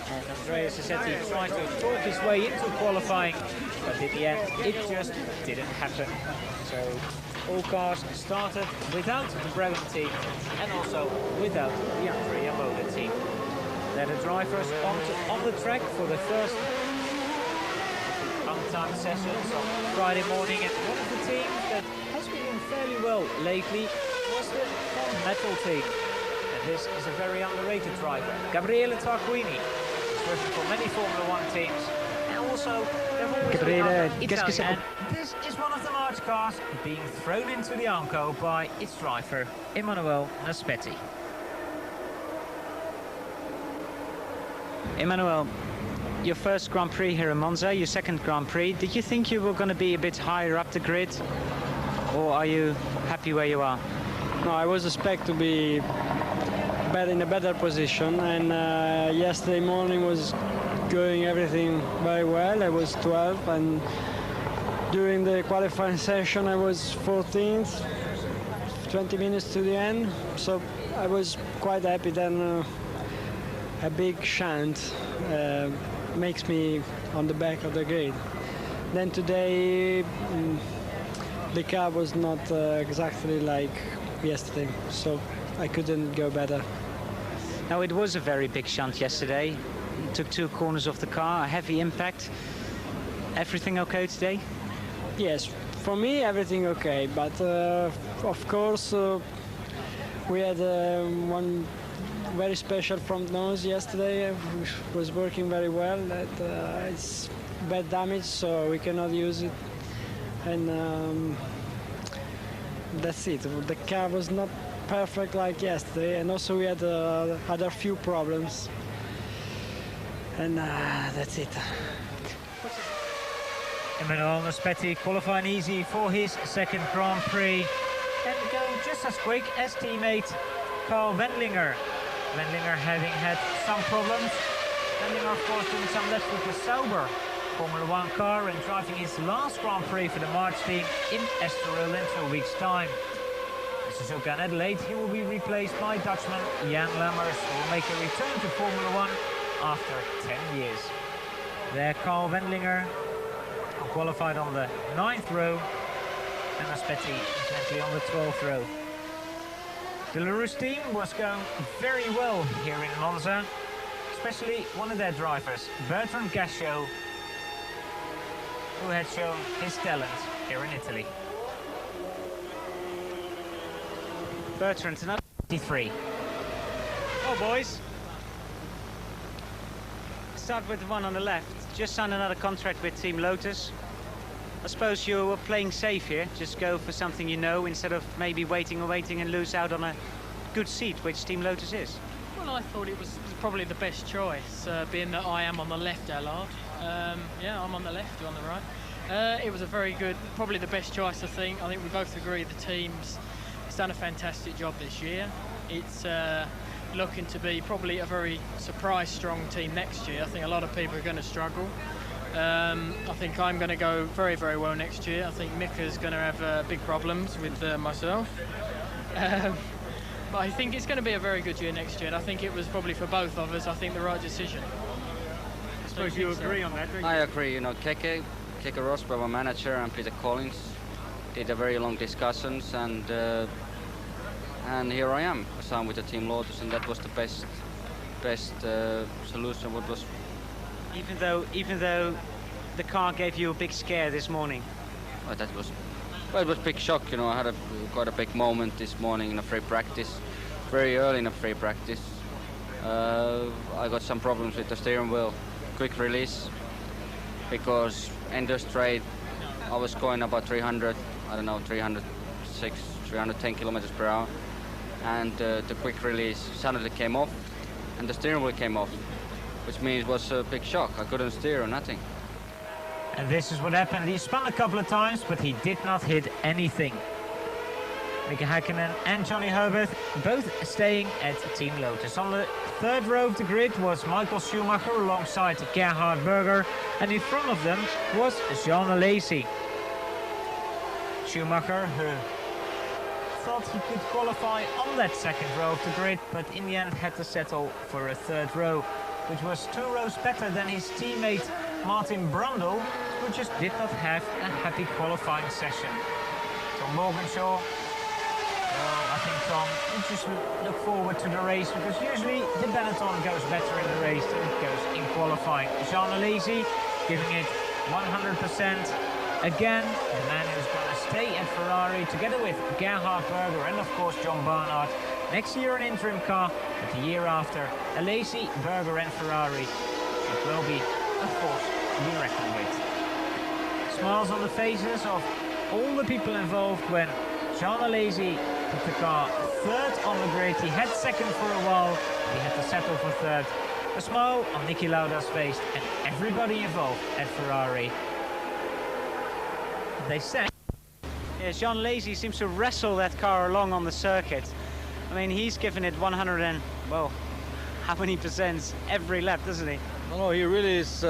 And Andrea Sassetti tried to talk his way into qualifying, but in the end it just didn't happen. So all cars started without the Brown team and also without the Andrea Moda team. They're the drivers on the track for the first untimed sessions on Friday morning, and one of the teams that has been doing fairly well lately was the Metal team. And this is a very underrated driver, Gabriele Tarquini. He's working for many Formula One teams, and also they've always been Italian. And this is one of the large cars being thrown into the Anco by its driver, Emanuele Naspetti. Emanuele, your first Grand Prix here in Monza, your second Grand Prix. Did you think you were going to be a bit higher up the grid, or are you happy where you are? No, I was expect to be in a better position, and yesterday morning was going everything very well. I was 12th, and during the qualifying session I was 14th, 20 minutes to the end, so I was quite happy. Then a big shunt makes me on the back of the grid. Then today the car was not exactly like yesterday, so I couldn't go better. Now, it was a very big shunt yesterday. You took 2 corners of the car, a heavy impact. Everything okay today? Yes, for me everything okay, but of course we had one very special front nose yesterday, which was working very well. It's bad damage, so we cannot use it, and that's it. The car was not perfect like yesterday, and also we had other few problems, and that's it. Emanuele Naspetti qualifying easy for his second Grand Prix and going just as quick as teammate Carl Wendlinger. Wendlinger having had some problems. Wendlinger, of course, doing some laps with a Sauber Formula One car and driving his last Grand Prix for the March team in Estoril in 2 weeks' time. At Suzuka and Adelaide, he will be replaced by Dutchman Jan Lammers, who will make a return to Formula One after 10 years. There, Carl Wendlinger qualified on the 9th row, and Naspetti incidentally on the 12th row. The LaRousse team was going very well here in Monza, especially one of their drivers, Bertrand Gascio, who had shown his talent here in Italy. Bertrand, another 53. Oh, boys. Start with the one on the left. Just signed another contract with Team Lotus. I suppose you were playing safe here. Just go for something you know instead of maybe waiting and lose out on a good seat, which Team Lotus is. Well, I thought it was probably the best choice, being that I am on the left, Allard. Yeah, I'm on the left, you're on the right. It was a very good, probably the best choice, I think. I think we both agree the team's done a fantastic job this year. It's looking to be probably a very surprise strong team next year. I think a lot of people are going to struggle. I think I'm going to go very, very well next year. I think Mika's going to have big problems with myself. But I think it's going to be a very good year next year, and I think it was probably for both of us, I think, the right decision. I suppose you agree on that, don't you? I agree. You know, Keke Rosberg, my manager, and Peter Collins did a very long discussions, and here I am, signed with the Team Lotus, and that was the best solution. What was even though the car gave you a big scare this morning. Well, it was a big shock. You know, I had quite a big moment this morning in a free practice, very early in a free practice. I got some problems with the steering wheel, quick release, because end of straight I was going about 300, I don't know, 306, 310 kilometers per hour, and the quick release suddenly came off, and the steering wheel came off, which means it was a big shock. I couldn't steer or nothing. And this is what happened. He spun a couple of times, but he did not hit anything. Mika Häkkinen and Johnny Herbert both staying at Team Lotus. On the 3rd row of the grid was Michael Schumacher alongside Gerhard Berger, and in front of them was Jean Alesi. Schumacher, who thought he could qualify on that 2nd row of the grid, but in the end had to settle for a 3rd row. which was 2 rows better than his teammate Martin Brundle, who just did not have a happy qualifying session. Tom Morganshaw, well, I think Tom, you just look forward to the race, because usually the Benetton goes better in the race than it goes in qualifying. Jean Alesi giving it 100%. Again, the man who's going to stay at Ferrari together with Gerhard Berger and of course John Barnard. Next year an interim car, but the year after, Alesi, Berger and Ferrari. It will be a force to be reckoned with. Smiles on the faces of all the people involved when Jean Alesi put the car third on the grid. He had second for a while, he had to settle for third. A smile on Niki Lauda's face and everybody involved at Ferrari. They said, yeah, Jean Alesi seems to wrestle that car along on the circuit. I mean, he's given it 100 and, well, how many percent every lap, doesn't he? No, he really is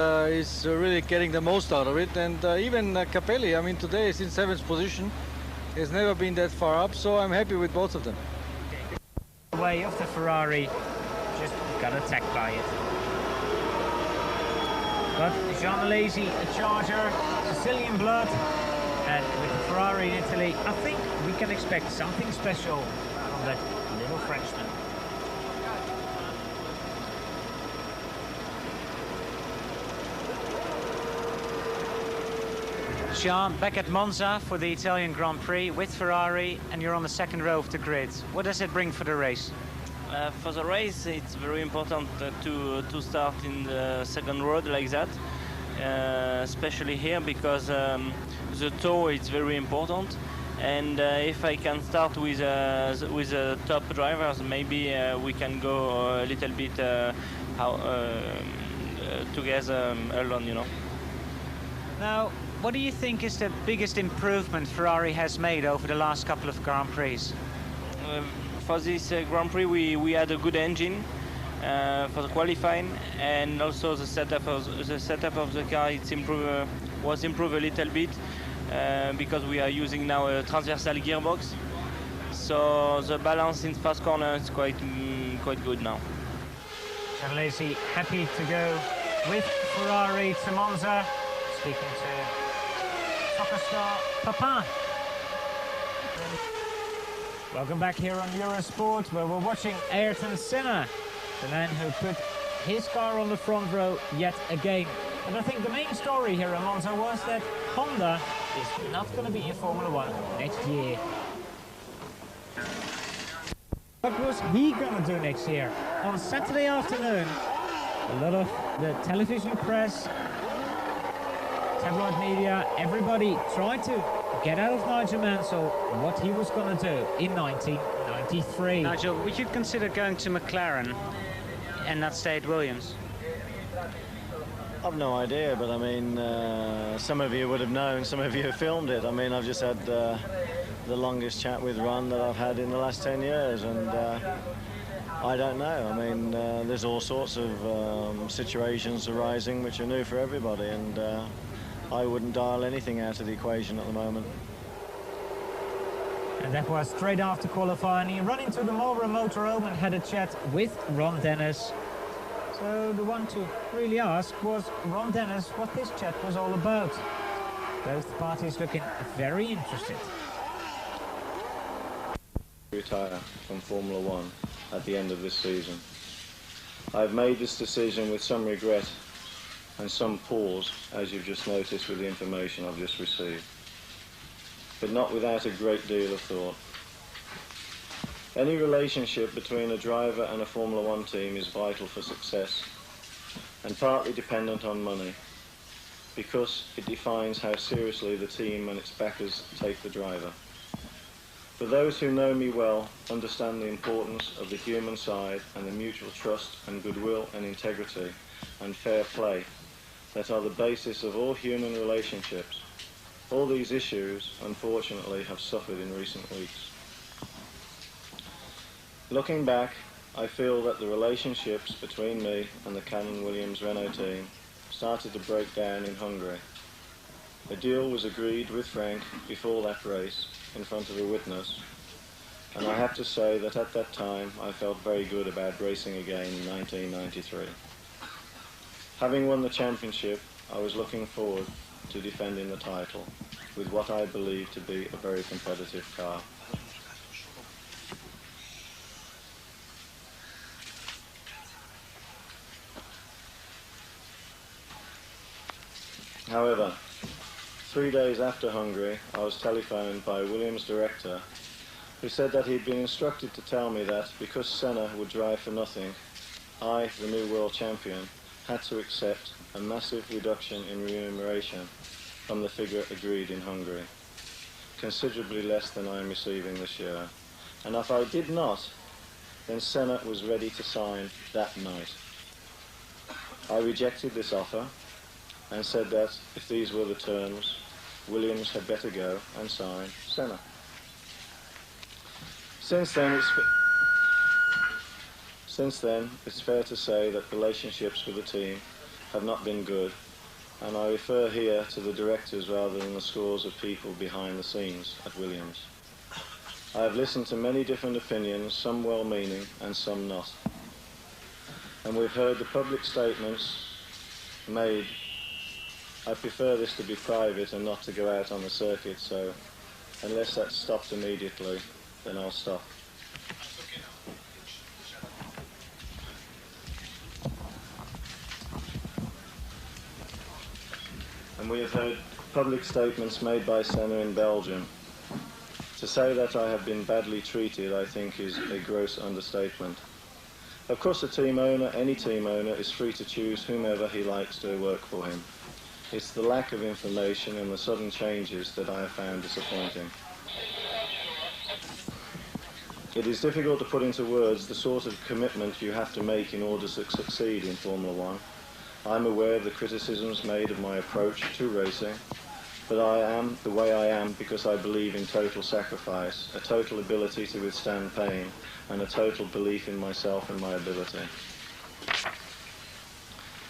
really getting the most out of it. And even Capelli, I mean, today is in 7th position. He's never been that far up, so I'm happy with both of them. Way of the Ferrari, just got attacked by it. But Jean Alesi, a charger, Sicilian blood, and with the Ferrari in Italy, I think we can expect something special from that little Frenchman. Jean, back at Monza for the Italian Grand Prix with Ferrari, and you're on the second row of the grid. What does it bring for the race? For the race, it's very important to start in the second row like that, especially here because the tow is very important. And if I can start with the top drivers, maybe we can go a little bit together alone, you know. Now, what do you think is the biggest improvement Ferrari has made over the last couple of Grand Prix? For this Grand Prix, we had a good engine for the qualifying, and also the setup of the car was improved a little bit because we are using now a transversal gearbox. So the balance in fast corner is quite good now. Jean Alesi happy to go with Ferrari to Monza. Speaking to soccer star Papa. Welcome back here on Eurosport, where we're watching Ayrton Senna, the man who put his car on the front row yet again. And I think the main story here in Monza was that Honda is not going to be in Formula 1 next year. What was he going to do next year? On Saturday afternoon, a lot of the television press, tabloid media, everybody tried to get out of Nigel Mansell what he was going to do in 1993. Nigel, would you consider going to McLaren and not stay at Williams? I've no idea, but I mean, some of you would have known, some of you have filmed it. I mean, I've just had the longest chat with Ron that I've had in the last 10 years, and I don't know. I mean, there's all sorts of situations arising which are new for everybody, and I wouldn't dial anything out of the equation at the moment. And that was straight after qualifying. He ran into the Marlboro Motorhome and had a chat with Ron Dennis. So the one to really ask was Ron Dennis what this chat was all about. Both parties looking very interested. Retire from Formula 1 at the end of this season. I've made this decision with some regret and some pause, as you've just noticed with the information I've just received, but not without a great deal of thought. Any relationship between a driver and a Formula 1 team is vital for success and partly dependent on money, because it defines how seriously the team and its backers take the driver. For those who know me well, understand the importance of the human side and the mutual trust and goodwill and integrity and fair play that are the basis of all human relationships. All these issues, unfortunately, have suffered in recent weeks. Looking back, I feel that the relationships between me and the Canon Williams Renault team started to break down in Hungary. A deal was agreed with Frank before that race in front of a witness, and I have to say that at that time I felt very good about racing again in 1993. Having won the championship, I was looking forward to defending the title with what I believe to be a very competitive car. However, 3 days after Hungary, I was telephoned by Williams' director, who said that he'd been instructed to tell me that because Senna would drive for nothing, I, the new world champion, had to accept a massive reduction in remuneration from the figure agreed in Hungary, considerably less than I am receiving this year. And if I did not, then Senna was ready to sign that night. I rejected this offer and said that if these were the terms, Williams had better go and sign Senna. Since then, it's fair to say that relationships with the team have not been good, and I refer here to the directors rather than the scores of people behind the scenes at Williams. I have listened to many different opinions, some well-meaning and some not. And we've heard the public statements made. I prefer this to be private and not to go out on the circuit, so unless that's stopped immediately, then I'll stop. And we have heard public statements made by Senna in Belgium. To say that I have been badly treated, I think, is a gross understatement. Of course, a team owner, any team owner, is free to choose whomever he likes to work for him. It's the lack of information and the sudden changes that I have found disappointing. It is difficult to put into words the sort of commitment you have to make in order to succeed in Formula One. I'm aware of the criticisms made of my approach to racing, but I am the way I am because I believe in total sacrifice, a total ability to withstand pain, and a total belief in myself and my ability.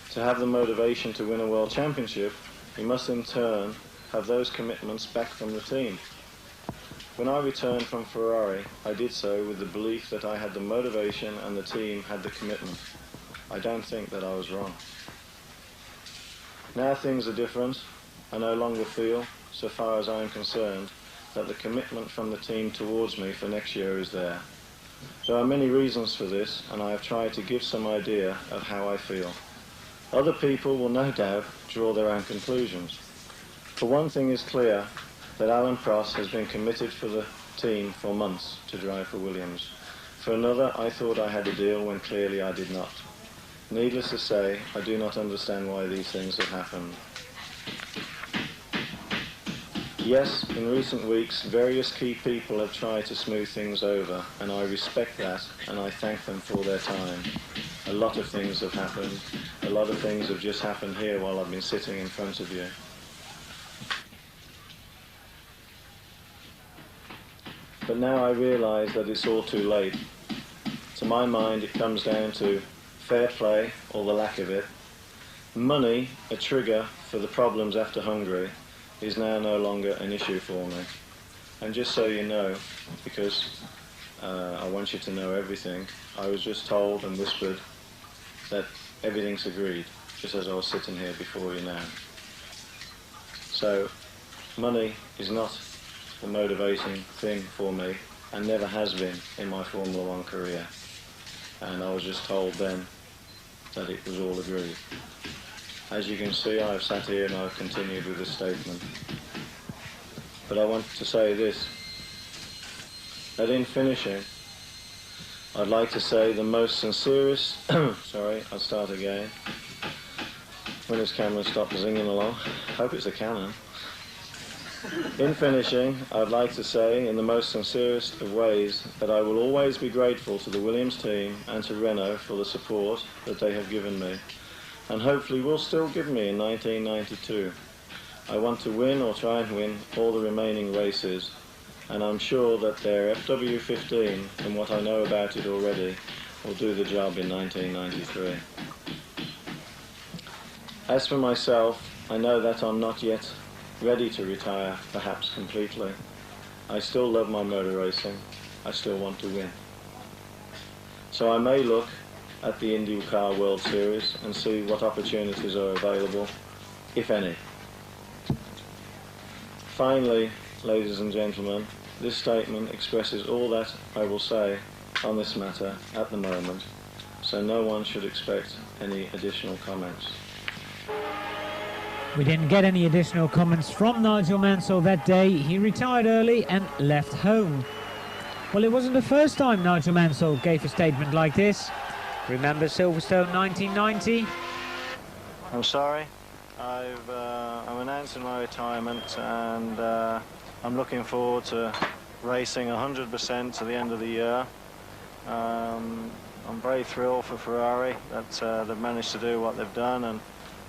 To have the motivation to win a world championship, you must in turn have those commitments back from the team. When I returned from Ferrari, I did so with the belief that I had the motivation and the team had the commitment. I don't think that I was wrong. Now things are different. I no longer feel, so far as I am concerned, that the commitment from the team towards me for next year is there. There are many reasons for this, and I have tried to give some idea of how I feel. Other people will no doubt draw their own conclusions. For one thing is clear, that Alan Prost has been committed for the team for months to drive for Williams. For another, I thought I had a deal when clearly I did not. Needless to say, I do not understand why these things have happened. Yes, in recent weeks, various key people have tried to smooth things over, and I respect that, and I thank them for their time. A lot of things have happened. A lot of things have just happened here while I've been sitting in front of you. But now I realise that it's all too late. To my mind, it comes down to fair play, or the lack of it. Money, a trigger for the problems after Hungary, is now no longer an issue for me. And just so you know, because I want you to know everything, I was just told and whispered that everything's agreed, just as I was sitting here before you now. So, money is not the motivating thing for me, and never has been in my Formula One career. And I was just told then that it was all agreed. As you can see, I've sat here and I've continued with this statement. But I want to say this, that in finishing, I'd like to say the most sincerest, sorry, I'll start again. When this camera stops zinging along, hope it's a Canon. In finishing, I'd like to say in the most sincerest of ways that I will always be grateful to the Williams team and to Renault for the support that they have given me, and hopefully will still give me in 1992. I want to win or try and win all the remaining races, and I'm sure that their FW15, from what I know about it already, will do the job in 1993. As for myself, I know that I'm not yet ready to retire, perhaps completely. I still love my motor racing. I still want to win. So I may look at the IndyCar World Series and see what opportunities are available, if any. Finally, ladies and gentlemen, this statement expresses all that I will say on this matter at the moment, so no one should expect any additional comments. We didn't get any additional comments from Nigel Mansell that day. He retired early and left home. Well, it wasn't the first time Nigel Mansell gave a statement like this. Remember Silverstone 1990? I'm sorry. I'm announcing my retirement, and I'm looking forward to racing 100% to the end of the year. I'm very thrilled for Ferrari that they've managed to do what they've done, and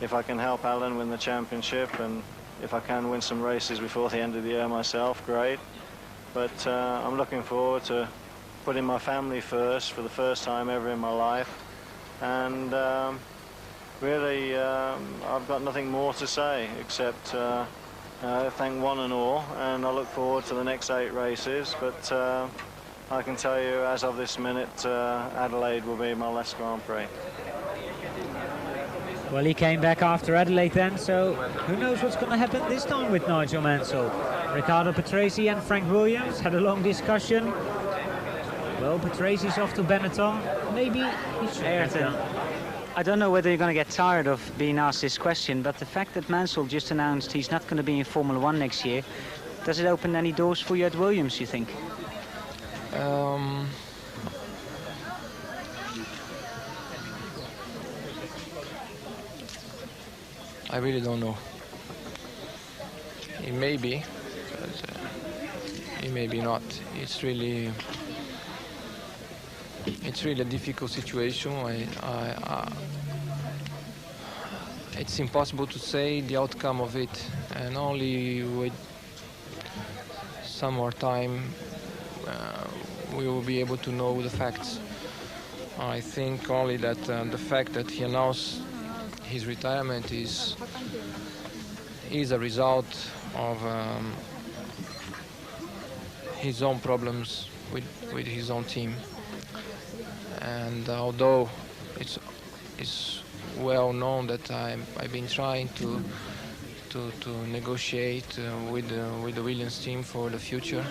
if I can help Alan win the championship, and if I can win some races before the end of the year myself, great. But I'm looking forward to putting my family first for the first time ever in my life, and really I've got nothing more to say except thank one and all, and I look forward to the next 8 races, but I can tell you as of this minute Adelaide will be my last Grand Prix. Well, he came back after Adelaide then, so who knows what's going to happen this time with Nigel Mansell. Riccardo Patrese and Frank Williams had a long discussion. Well, Patrese's off to Benetton. Maybe he should have done. I don't know whether you're going to get tired of being asked this question, but the fact that Mansell just announced he's not going to be in Formula 1 next year, does it open any doors for you at Williams, you think? I really don't know. It may be, but it may be not. It's really a difficult situation. It's impossible to say the outcome of it, and only with some more time we will be able to know the facts. I think only that the fact that he announced his retirement is a result of his own problems with his own team, and although it's well known that I've been trying to negotiate with the Williams team for the future,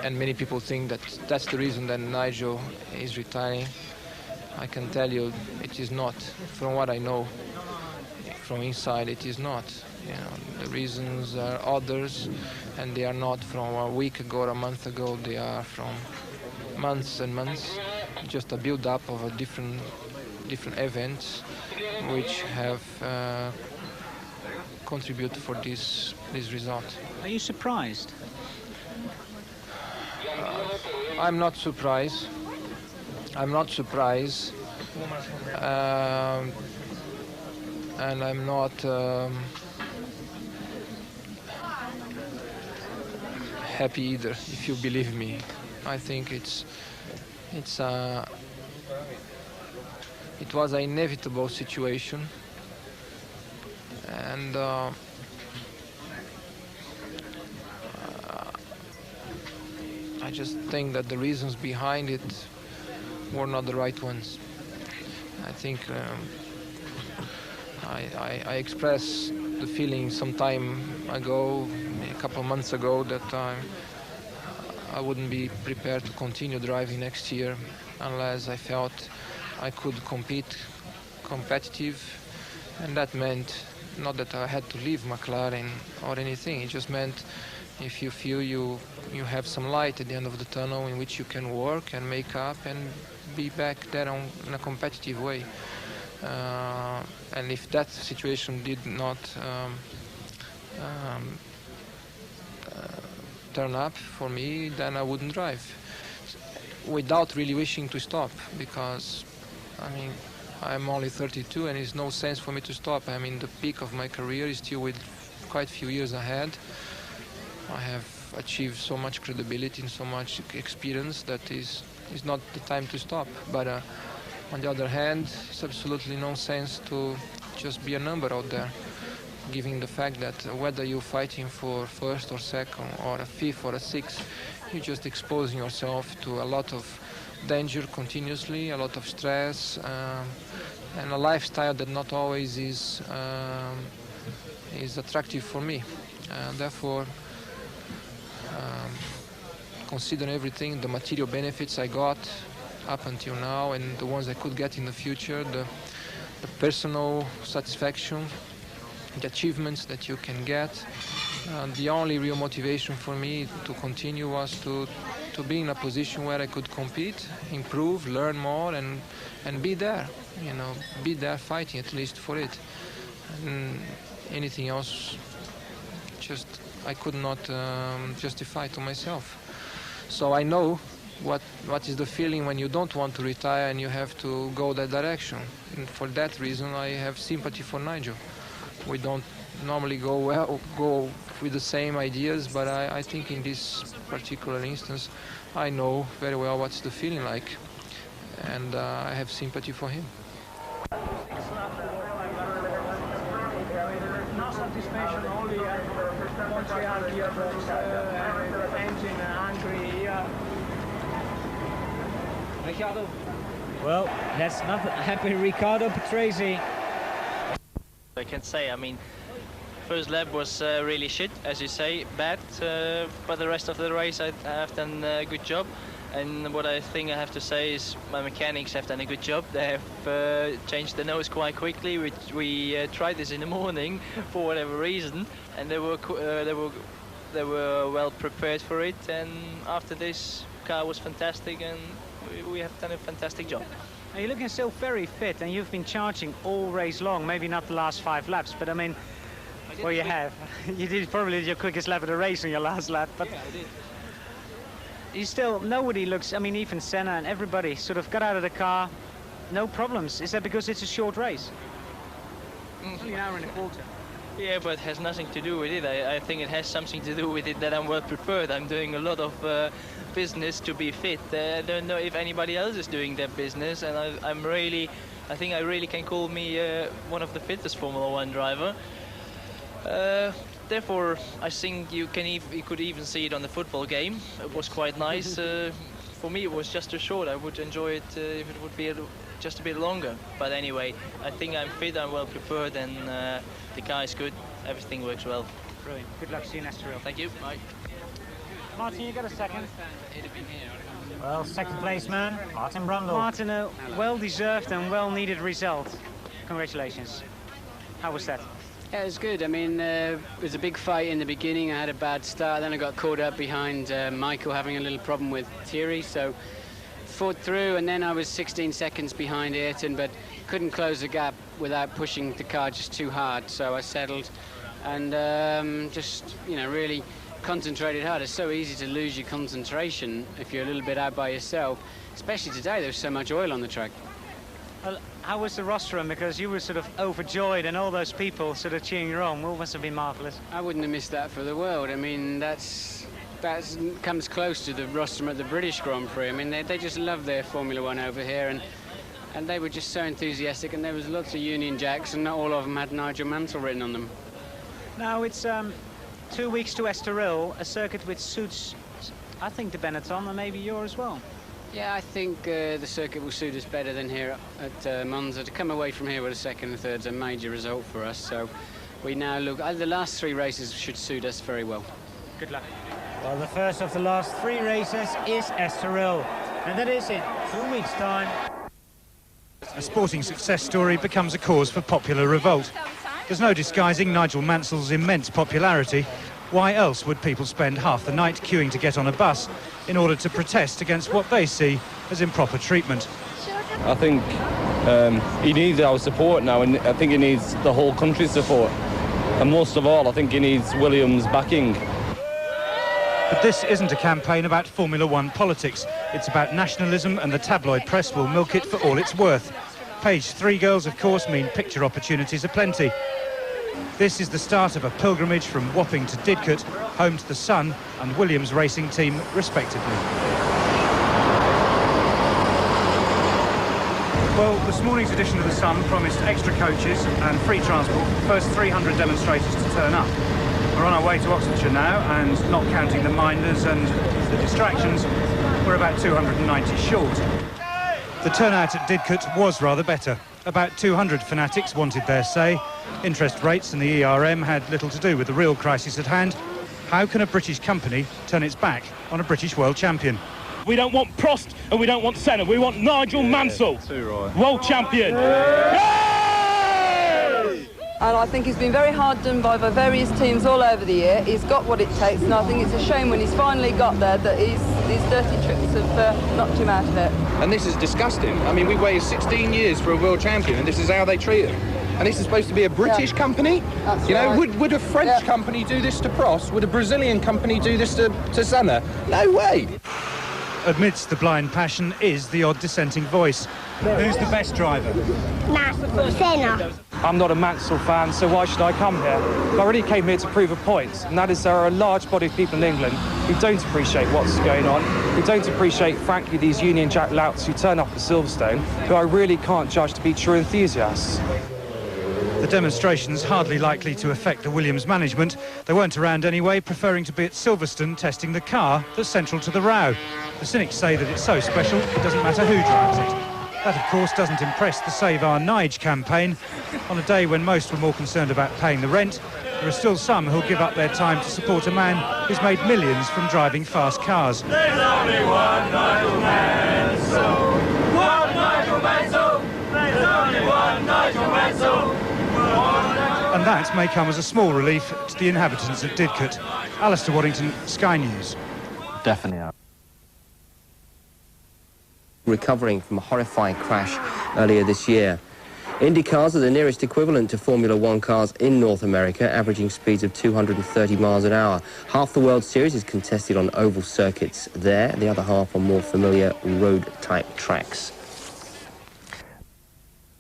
and many people think that that's the reason that Nigel is retiring. I can tell you it is not. From what I know from inside, it is not. You know, the reasons are others, and they are not from a week ago or a month ago. They are from months and months, just a build-up of a different events which have contributed for this result. Are you surprised? I'm not surprised. I'm not surprised, and I'm not happy either, if you believe me. I think it was an inevitable situation, and I just think that the reasons behind it were not the right ones. I think I expressed the feeling some time ago, a couple of months ago, that I wouldn't be prepared to continue driving next year unless I felt I could competitive, and that meant not that I had to leave McLaren or anything. It just meant if you feel you have some light at the end of the tunnel in which you can work and make up and be back there in a competitive way. And if that situation did not turn up for me, then I wouldn't drive, without really wishing to stop, because I mean, I'm only 32 and it's no sense for me to stop. I'm in the peak of my career, is still with quite a few years ahead. I have achieved so much credibility and so much experience that is not the time to stop. But on the other hand, it's absolutely no sense to just be a number out there, given the fact that whether you're fighting for first or second or a fifth or a sixth, you're just exposing yourself to a lot of danger continuously, a lot of stress, and a lifestyle that not always is attractive for me. Therefore, consider everything, the material benefits I got up until now and the ones I could get in the future, the personal satisfaction, the achievements that you can get. The only real motivation for me to continue was to be in a position where I could compete, improve, learn more, and be there, you know, be there fighting at least for it. And anything else, just I could not justify to myself. So I know what is the feeling when you don't want to retire and you have to go that direction. And for that reason, I have sympathy for Nigel. We don't normally go with the same ideas, but I think in this particular instance, I know very well what's the feeling like, and I have sympathy for him. No satisfaction only Montreal gearbox, engine, angry. Ricardo. Well, that's not happy Ricardo Patrese. I can say, I mean, first lap was really shit, as you say, bad, but the rest of the race I have done a good job. And what I think I have to say is my mechanics have done a good job. They have changed the nose quite quickly. We tried this in the morning for whatever reason, and they were well prepared for it. And after this, car was fantastic, and we have done a fantastic job. You're looking still very fit, and you've been charging all race long. Maybe not the last 5 laps, but I mean, well, you have. You did probably your quickest lap of the race on your last lap, but yeah, I did. You still, nobody looks, I mean, even Senna and everybody sort of got out of the car, no problems. Is that because it's a short race? Only an hour and a quarter. Yeah, but it has nothing to do with it. I think it has something to do with it that I'm well prepared. I'm doing a lot of business to be fit. I don't know if anybody else is doing that business, and I think I really can call me one of the fittest Formula 1 driver. Therefore, I think you could even see it on the football game. It was quite nice. For me, it was just too short. I would enjoy it if it would be just a bit longer. But anyway, I think I'm fit, I'm well prepared, and the car is good. Everything works well. Brilliant. Good luck. See you next Estoril. Thank you. Bye. Martin, you got a second? Well, second place man, Martin Brundle. Martin, a well-deserved and well-needed result. Congratulations. How was that? Yeah, it was good. I mean, it was a big fight in the beginning. I had a bad start, then I got caught up behind Michael having a little problem with Thierry, so fought through, and then I was 16 seconds behind Ayrton, but couldn't close the gap without pushing the car just too hard, so I settled and just, you know, really concentrated hard. It's so easy to lose your concentration if you're a little bit out by yourself, especially today. There's so much oil on the track. Well, how was the rostrum? Because you were sort of overjoyed and all those people sort of cheering you on. Well, must have been marvellous. I wouldn't have missed that for the world. I mean, that comes close to the rostrum at the British Grand Prix. I mean, they just love their Formula 1 over here, and they were just so enthusiastic, and there was lots of Union Jacks, and not all of them had Nigel Mansell written on them. Now, it's 2 weeks to Estoril, a circuit which suits, I think, the Benetton, and maybe you as well. Yeah, I think the circuit will suit us better than here at Monza. To come away from here with a second and third is a major result for us. So we now look, the last 3 races should suit us very well. Good luck. Well, the first of the last 3 races is Estoril, and that is in 2 weeks' time. A sporting success story becomes a cause for popular revolt. There's no disguising Nigel Mansell's immense popularity. Why else would people spend half the night queuing to get on a bus in order to protest against what they see as improper treatment? I think he needs our support now, and I think he needs the whole country's support. And most of all, I think he needs Williams' backing. But this isn't a campaign about Formula 1 politics. It's about nationalism, and the tabloid press will milk it for all it's worth. Page 3 girls, of course, mean picture opportunities aplenty. This is the start of a pilgrimage from Wapping to Didcot, home to the Sun and Williams racing team, respectively. Well, this morning's edition of The Sun promised extra coaches and free transport for the first 300 demonstrators to turn up. We're on our way to Oxfordshire now, and not counting the minders and the distractions, we're about 290 short. The turnout at Didcot was rather better. About 200 fanatics wanted their say. Interest rates and the ERM had little to do with the real crisis at hand. How can a British company turn its back on a British world champion? We don't want Prost and we don't want Senna. We want Nigel Mansell, world champion. And I think he's been very hard done by the various teams all over the year. He's got what it takes, and I think it's a shame when he's finally got there that these dirty tricks have knocked him out of it. And this is disgusting. I mean, we waited 16 years for a world champion, and this is how they treat him. And this is supposed to be a British company? That's you know, right. would a French company do this to Prost? Would a Brazilian company do this to Senna? No way. Amidst the blind passion is the odd dissenting voice. Who's the best driver? Senna. I'm not a Mansell fan, so why should I come here? I really came here to prove a point, and that is there are a large body of people in England who don't appreciate what's going on, who don't appreciate, frankly, these Union Jack louts who turn up at Silverstone, who I really can't judge to be true enthusiasts. The demonstration's hardly likely to affect the Williams management. They weren't around anyway, preferring to be at Silverstone testing the car that's central to the row. The cynics say that it's so special, it doesn't matter who drives it. That, of course, doesn't impress the Save Our Nige campaign. On a day when most were more concerned about paying the rent, there are still some who'll give up their time to support a man who's made millions from driving fast cars. There's only one Nigel Mansell. One Nigel Mansell. There's only one Nigel Mansell. And that may come as a small relief to the inhabitants of Didcot. Alistair Waddington, Sky News. Definitely. Recovering from a horrifying crash earlier this year. Indy cars are the nearest equivalent to Formula One cars in North America, averaging speeds of 230 miles an hour. Half the World Series is contested on oval circuits there, the other half on more familiar road-type tracks.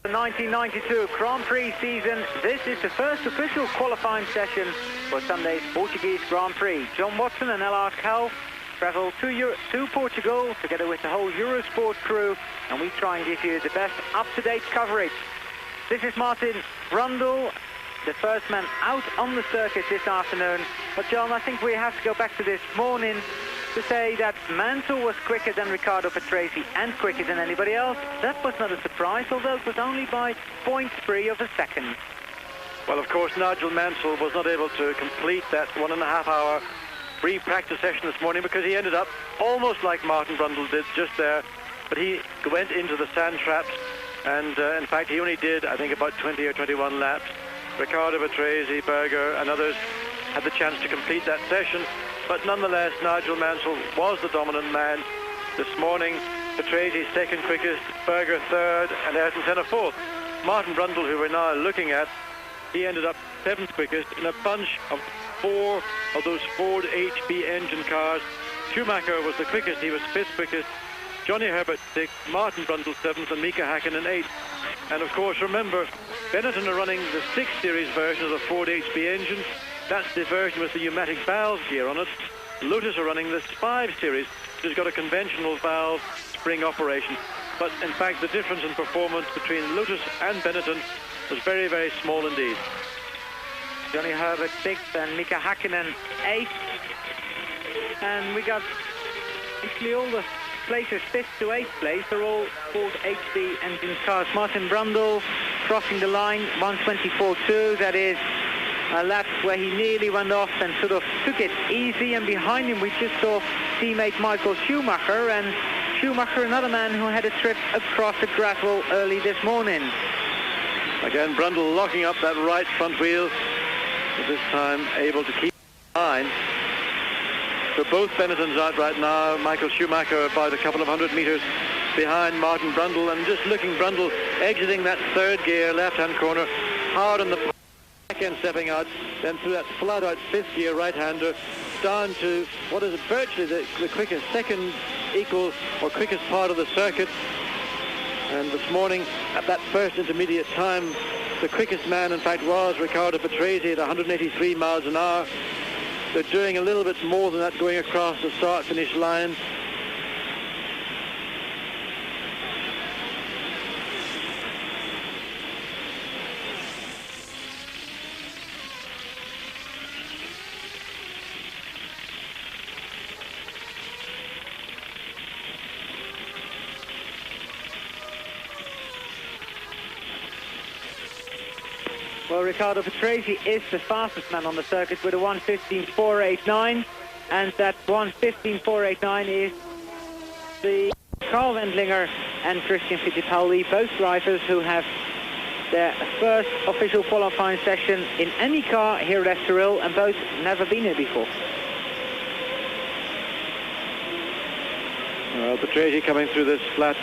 The 1992 Grand Prix season. This is the first official qualifying session for Sunday's Portuguese Grand Prix. John Watson and L.R. Cal travel to Portugal together with the whole Eurosport crew, and we try and give you the best up-to-date coverage. This is Martin Brundle, the first man out on the circuit this afternoon. But John, I think we have to go back to this morning to say that Mansell was quicker than Riccardo Patrese and quicker than anybody else. That was not a surprise, although it was only by 0.3 of a second. Well, of course, Nigel Mansell was not able to complete that 1.5-hour free practice session this morning because he ended up almost like Martin Brundle did just there, but he went into the sand traps, and in fact he only did, I think, about 20 or 21 laps. Riccardo Patrese, Berger and others had the chance to complete that session, but nonetheless Nigel Mansell was the dominant man this morning. Patrese second quickest, Berger third, and Ayrton Senna fourth. Martin Brundle, who we're now looking at, he ended up seventh quickest in a bunch of 4 of those Ford HP engine cars. Schumacher was the quickest, he was fifth quickest. Johnny Herbert sixth, Martin Brundle seventh, and Mika Häkkinen eighth. And of course, remember, Benetton are running the 6 Series version of the Ford HP engines. That's the version with the pneumatic valves here on it. Lotus are running the 5 Series, which has got a conventional valve spring operation. But in fact, the difference in performance between Lotus and Benetton was very, very small indeed. Johnny Herbert 6th and Mika Häkkinen 8th. And we got actually all the places 5th to 8th place. They're all Ford HP engine cars. Martin Brundle crossing the line 1:24.2. That is a lap where he nearly went off and sort of took it easy. And behind him we just saw teammate Michael Schumacher. And Schumacher, another man who had a trip across the gravel early this morning. Again, Brundle locking up that right front wheel. But this time able to keep line. So both Benettons out right now. Michael Schumacher about a couple of 100 meters behind Martin Brundle, and just looking Brundle exiting that third gear left-hand corner, hard on the back end, stepping out, then through that flat-out fifth gear right-hander down to what is virtually the quickest second equal or quickest part of the circuit. And this morning at that first intermediate time, the quickest man, in fact, was Riccardo Patrese at 183 miles an hour. They're doing a little bit more than that going across the start-finish line. Well, Riccardo Patrese is the fastest man on the circuit with a 1:15.489, and that 1:15.489 is the Carl Wendlinger and Christian Fittipaldi, both drivers who have their first official qualifying session in any car here at Estoril, and both never been here before. Well, Patrese coming through this flat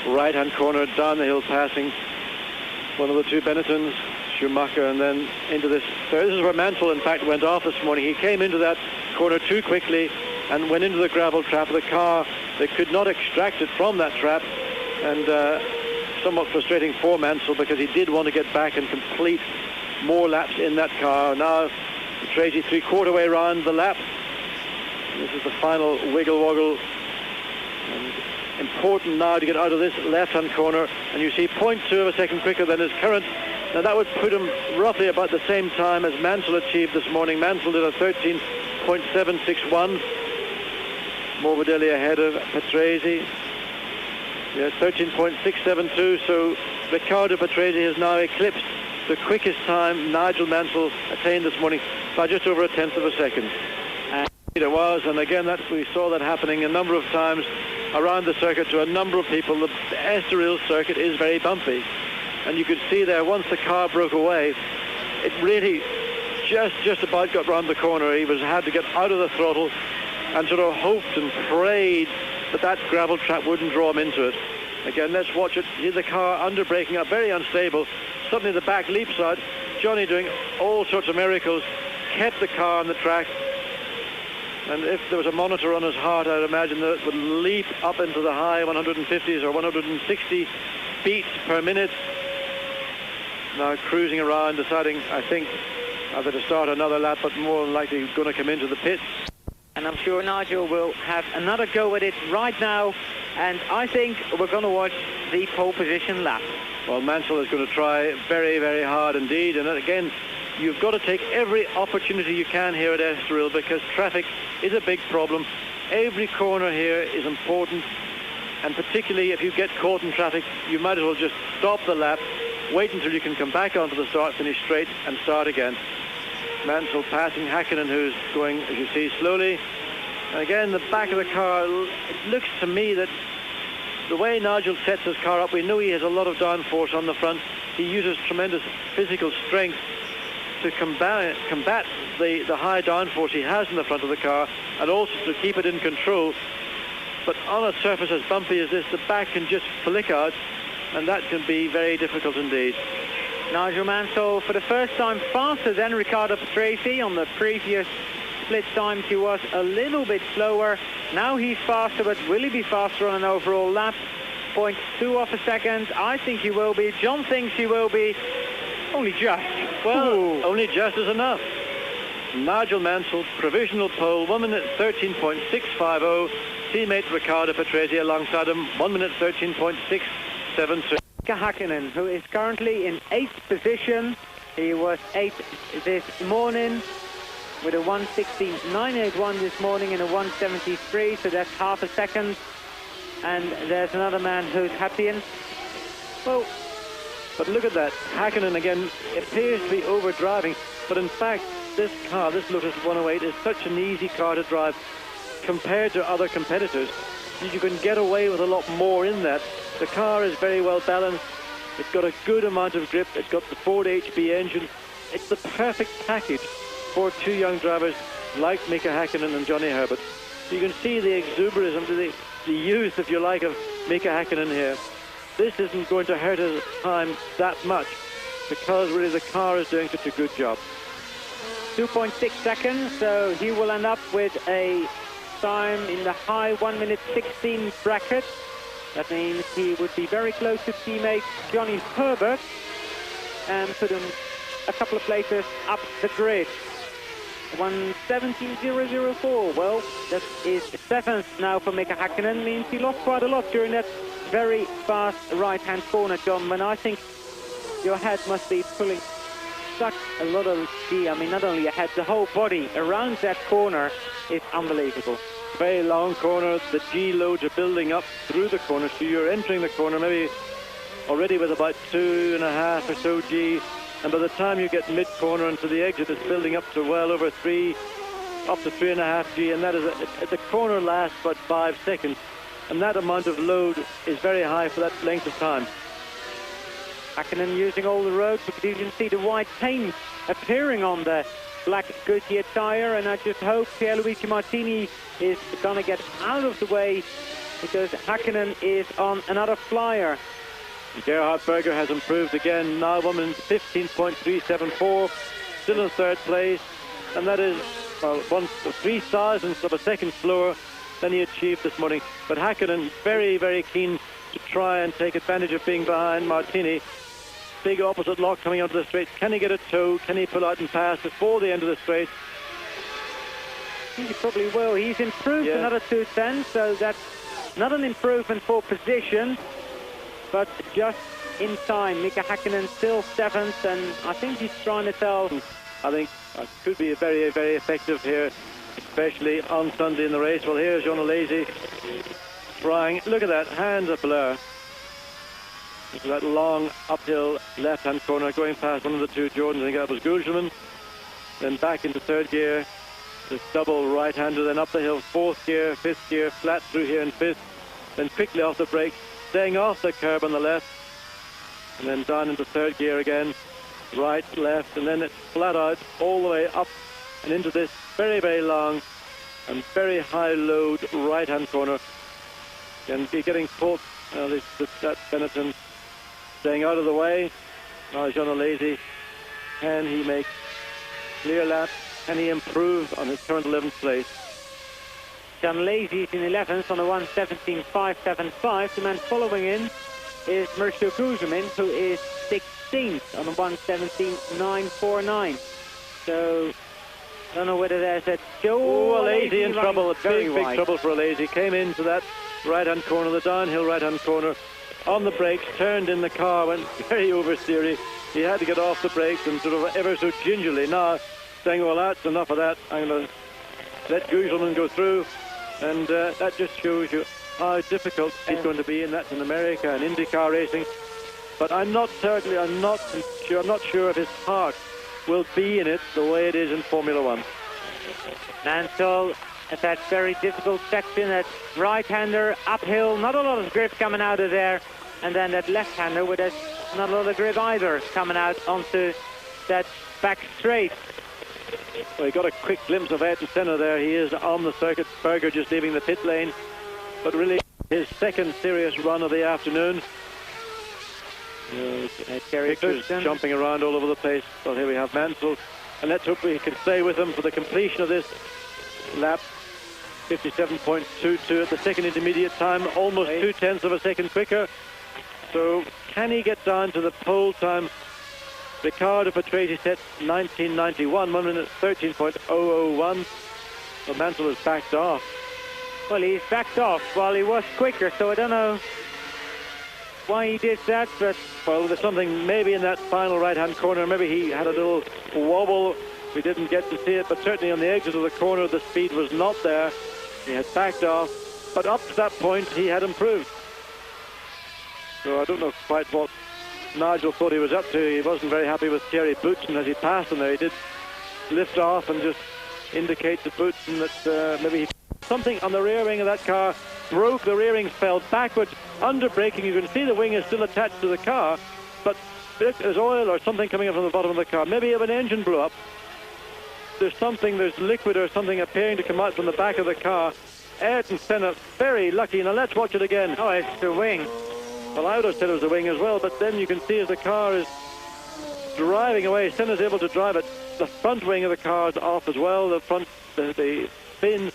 right-hand corner, down the hill, passing one of the two Benettons, Schumacher, and then into this. This is where Mansell, in fact, went off this morning. He came into that corner too quickly and went into the gravel trap of the car. They could not extract it from that trap, and somewhat frustrating for Mansell because he did want to get back and complete more laps in that car. Now, Patrese three-quarter way round the lap. This is the final wiggle-woggle. And important now to get out of this left-hand corner, and you see 0.2 of a second quicker than his current. Now that would put him roughly about the same time as Mansell achieved this morning. Mansell did a 13.761. Morbidelli ahead of Patrese. Yeah, 13.672. So Riccardo Patrese has now eclipsed the quickest time Nigel Mansell attained this morning by just over a tenth of a second. And it was, and again, we saw that happening a number of times around the circuit to a number of people. The Estoril circuit is very bumpy, and you could see there once the car broke away, it really just about got round the corner. He had to get out of the throttle and sort of hoped and prayed that gravel trap wouldn't draw him into it. Again, let's watch it. See the car under braking up, very unstable. Suddenly the back leaps out. Johnny doing all sorts of miracles, kept the car on the track. And if there was a monitor on his heart, I'd imagine that it would leap up into the high 150s or 160 beats per minute. Now cruising around, deciding, I think, either to start another lap, but more than likely going to come into the pits. And I'm sure Nigel will have another go at it right now, and I think we're going to watch the pole position lap. Well, Mansell is going to try very, very hard indeed, and again, you've got to take every opportunity you can here at Estoril because traffic is a big problem. Every corner here is important, and particularly if you get caught in traffic, you might as well just stop the lap, wait until you can come back onto the start, finish straight, and start again. Mansell passing Häkkinen, who's going, as you see, slowly. And again, the back of the car, it looks to me that the way Nigel sets his car up, we know he has a lot of downforce on the front. He uses tremendous physical strength to combat the high downforce he has in the front of the car, and also to keep it in control. But on a surface as bumpy as this, the back can just flick out, and that can be very difficult indeed. Nigel Mansell, for the first time, faster than Riccardo Patrese. On the previous split times, he was a little bit slower. Now he's faster, but will he be faster on an overall lap? 0.2 of a second. I think he will be. John thinks he will be. Only just. Well, only just is enough. Nigel Mansell, provisional pole, 1 minute 13.650. Teammate Riccardo Patrese alongside him, 1 minute 13.672. Mika Häkkinen, who is currently in 8th position. He was 8th this morning with a 1:16.981 this morning and a 1:73, so that's half a second. And there's another man who's happier. Well, but look at that. Häkkinen again appears to be overdriving, but in fact this car, this Lotus 108, is such an easy car to drive compared to other competitors. You can get away with a lot more in that. The car is very well balanced. It's got a good amount of grip. It's got the Ford HB engine. It's the perfect package for two young drivers like Mika Häkkinen and Johnny Herbert. You can see the exuberance, the youth, if you like, of Mika Häkkinen here. This isn't going to hurt his time that much because really the car is doing such a good job. 2.6 seconds, so he will end up with a time in the high 1 minute 16 bracket. That means he would be very close to teammate Johnny Herbert and put him a couple of places up the grid. 1:17.004. Well, that is 7th now for Mika Häkkinen. Means he lost quite a lot during that very fast right-hand corner, John, when I think your head must be pulling such a lot of G. I mean, not only your head, the whole body around that corner is unbelievable. Very long corner, the G loads are building up through the corner, so you're entering the corner maybe already with about 2.5 or so G, and by the time you get mid-corner and to the exit, it's building up to well over 3, up to 3.5 G, and that is the corner lasts about 5 seconds, and that amount of load is very high for that length of time. Hakkinen using all the road, because you can see the white paint appearing on the black Goodyear tyre, and I just hope Pierluigi Martini is going to get out of the way, because Hakkinen is on another flyer. Gerhard Berger has improved again, now 15.374, still in third place, and that is 3 thousandths of a second slower than he achieved this morning. But Hakkinen very, very keen to try and take advantage of being behind Martini. Big opposite lock coming onto the straight. Can he get a toe? Can he pull out and pass before the end of the straight? I think he probably will. He's improved another 2 tenths, so that's not an improvement for position, but just in time. Mika Hakkinen still 7th, and I think he's trying to tell. I think it could be very, very effective here, especially on Sunday in the race. Well, here's Jean Alesi trying. Look at that, hands a blur. Look at that long uphill left-hand corner going past one of the 2 Jordans. I think that was Guzman. Then back into 3rd gear. This double right-hander, then up the hill, 4th gear, 5th gear, flat through here in 5th. Then quickly off the brake, staying off the curb on the left. And then down into 3rd gear again. Right, left, and then it's flat out all the way up and into this very, very long and very high load right-hand corner. And be getting caught. That's Benetton staying out of the way. Now Jean Alesi, can he make clear lap? Can he improve on his current 11th place? Jean Alesi is in 11th on the 1:17.575. The man following in is Mircea Guzman, who is 16th on the 1:17.949. So I don't know whether there's a Alesi in trouble. Big trouble for Alesi. Came into that right-hand corner, the downhill right-hand corner, on the brakes, turned in the car, went very oversteery. He had to get off the brakes and sort of ever so gingerly now saying, well, that's enough of that. I'm going to let Guzman go through. And that just shows you how difficult it's going to be, and that's in America and IndyCar racing. But I'm not sure if his heart will be in it the way it is in Formula One. Mansell at that very difficult section, that right-hander uphill, not a lot of grip coming out of there, and then that left-hander with not a lot of grip either coming out onto that back straight. Well, he got a quick glimpse of Ayrton Senna there. He is on the circuit. Berger just leaving the pit lane, but really his second serious run of the afternoon. Pictures jumping around all over the place. Well, here we have Mansell, and let's hope we can stay with him for the completion of this lap. 57.22 at the second intermediate time, almost 2 tenths of a second quicker. So can he get down to the pole time? Riccardo Patrese set 1991, 1 minute 13.001. But Mansell has backed off. Well, he's backed off while he was quicker, so I don't know why he did that, but well, there's something maybe in that final right-hand corner. Maybe he had a little wobble. We didn't get to see it, but certainly on the exit of the corner, the speed was not there. He had backed off, but up to that point, he had improved. So I don't know quite what Nigel thought he was up to. He wasn't very happy with Thierry Boutsen as he passed him there. He did lift off and just indicate to Boutsen that maybe something on the rear wing of that car broke. The rear wing fell backwards, under braking. You can see the wing is still attached to the car, but there's oil or something coming up from the bottom of the car. Maybe if an engine blew up, there's liquid or something appearing to come out from the back of the car. Ayrton Senna, very lucky. Now let's watch it again. Oh, it's the wing. Well, I would have said it was the wing as well, but then you can see as the car is driving away, Senna's able to drive it. The front wing of the car is off as well. The front, the fins,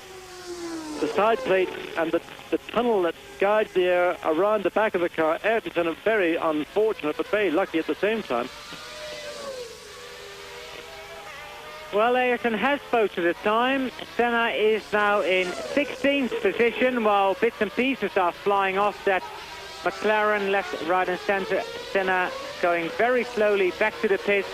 the side plate, and the tunnel that guides the air around the back of the car. Ayrton Senna, very unfortunate, but very lucky at the same time. Well, Ayrton has posted a time. Senna is now in 16th position, while bits and pieces are flying off that McLaren left, right and center. Senna going very slowly back to the pit.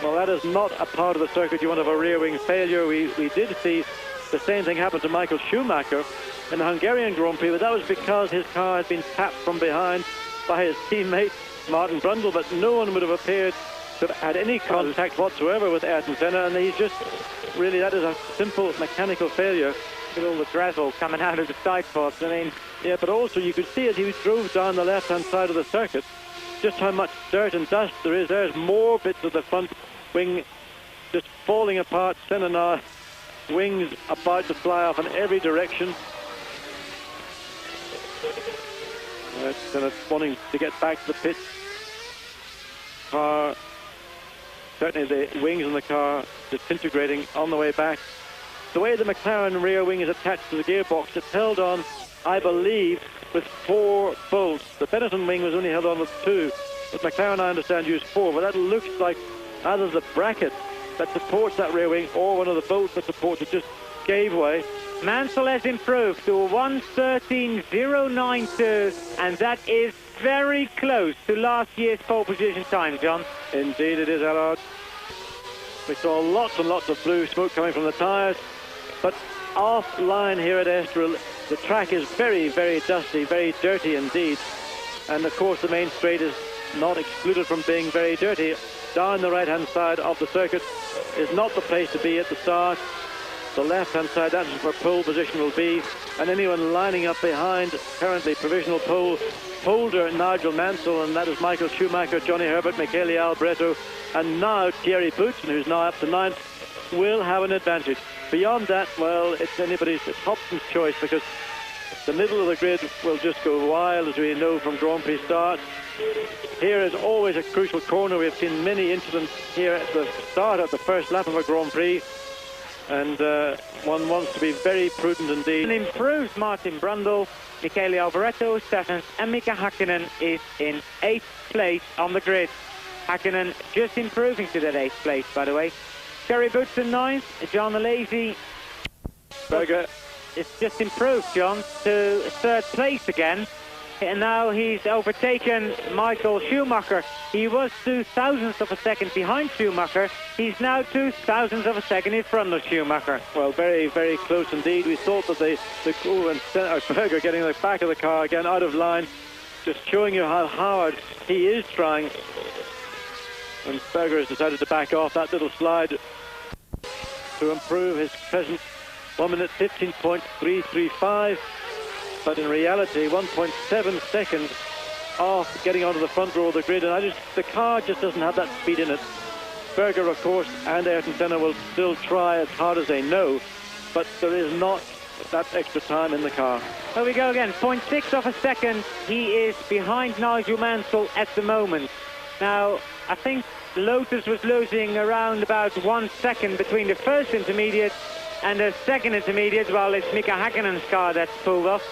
Well, that is not a part of the circuit you want to have a rear wing failure. We did see the same thing happen to Michael Schumacher in the Hungarian Grand Prix, but that was because his car had been tapped from behind by his teammate Martin Brundle, but no one would have appeared to have had any contact whatsoever with Ayrton Senna, and he's just really, that is a simple mechanical failure. With all the gravel coming out of the side pods. I mean, yeah, but also you could see as he drove down the left-hand side of the circuit just how much dirt and dust there is. There's more bits of the front wing just falling apart. Senna now, wings about to fly off in every direction. Senna wanting to get back to the pit. Car, certainly the wings in the car disintegrating on the way back. The way the McLaren rear wing is attached to the gearbox, it's held on, I believe, with 4 bolts. The Benetton wing was only held on with 2, but McLaren, I understand, used 4. But that looks like either the bracket that supports that rear wing or one of the bolts that supports it just gave way. Mansell has improved to a 1:13.092, and that is very close to last year's pole position time, John. Indeed it is, Allard. We saw lots and lots of blue smoke coming from the tyres, but off-line here at Estoril, the track is very, very dusty, very dirty indeed. And of course the main straight is not excluded from being very dirty. Down the right-hand side of the circuit is not the place to be at the start. The left-hand side, that's where pole position will be. And anyone lining up behind, currently provisional pole holder Nigel Mansell, and that is Michael Schumacher, Johnny Herbert, Michele Albretto, and now Thierry Boutsen, who's now up to 9th, will have an advantage. Beyond that, well, it's Hobson's choice, because the middle of the grid will just go wild, as we know from Grand Prix start. Here is always a crucial corner. We've seen many incidents here at the start of the first lap of a Grand Prix, and one wants to be very prudent indeed. And improves Martin Brundle, Michele Alboreto, Steffens, and Mika Hakkinen is in 8th place on the grid. Hakkinen just improving to that 8th place, by the way. Thierry Boutsen 9th, John Alesi. Berger. It's just improved, John, to 3rd place again. And now he's overtaken Michael Schumacher. He was 2/1000ths of a second behind Schumacher. He's now 2/1000ths of a second in front of Schumacher. Well, very, very close indeed. We thought that Berger getting the back of the car again out of line, just showing you how hard he is trying. And Berger has decided to back off that little slide to improve his present 1:15.335. But in reality, 1.7 seconds off getting onto the front row of the grid, and the car just doesn't have that speed in it. Berger, of course, and Ayrton Senna will still try as hard as they know, but there is not that extra time in the car. Here we go again, 0.6 of a second. He is behind Nigel Mansell at the moment. Now, I think Lotus was losing around about 1 second between the first intermediate and the second intermediate. Well, it's Mika Hakkinen's car that's pulled off.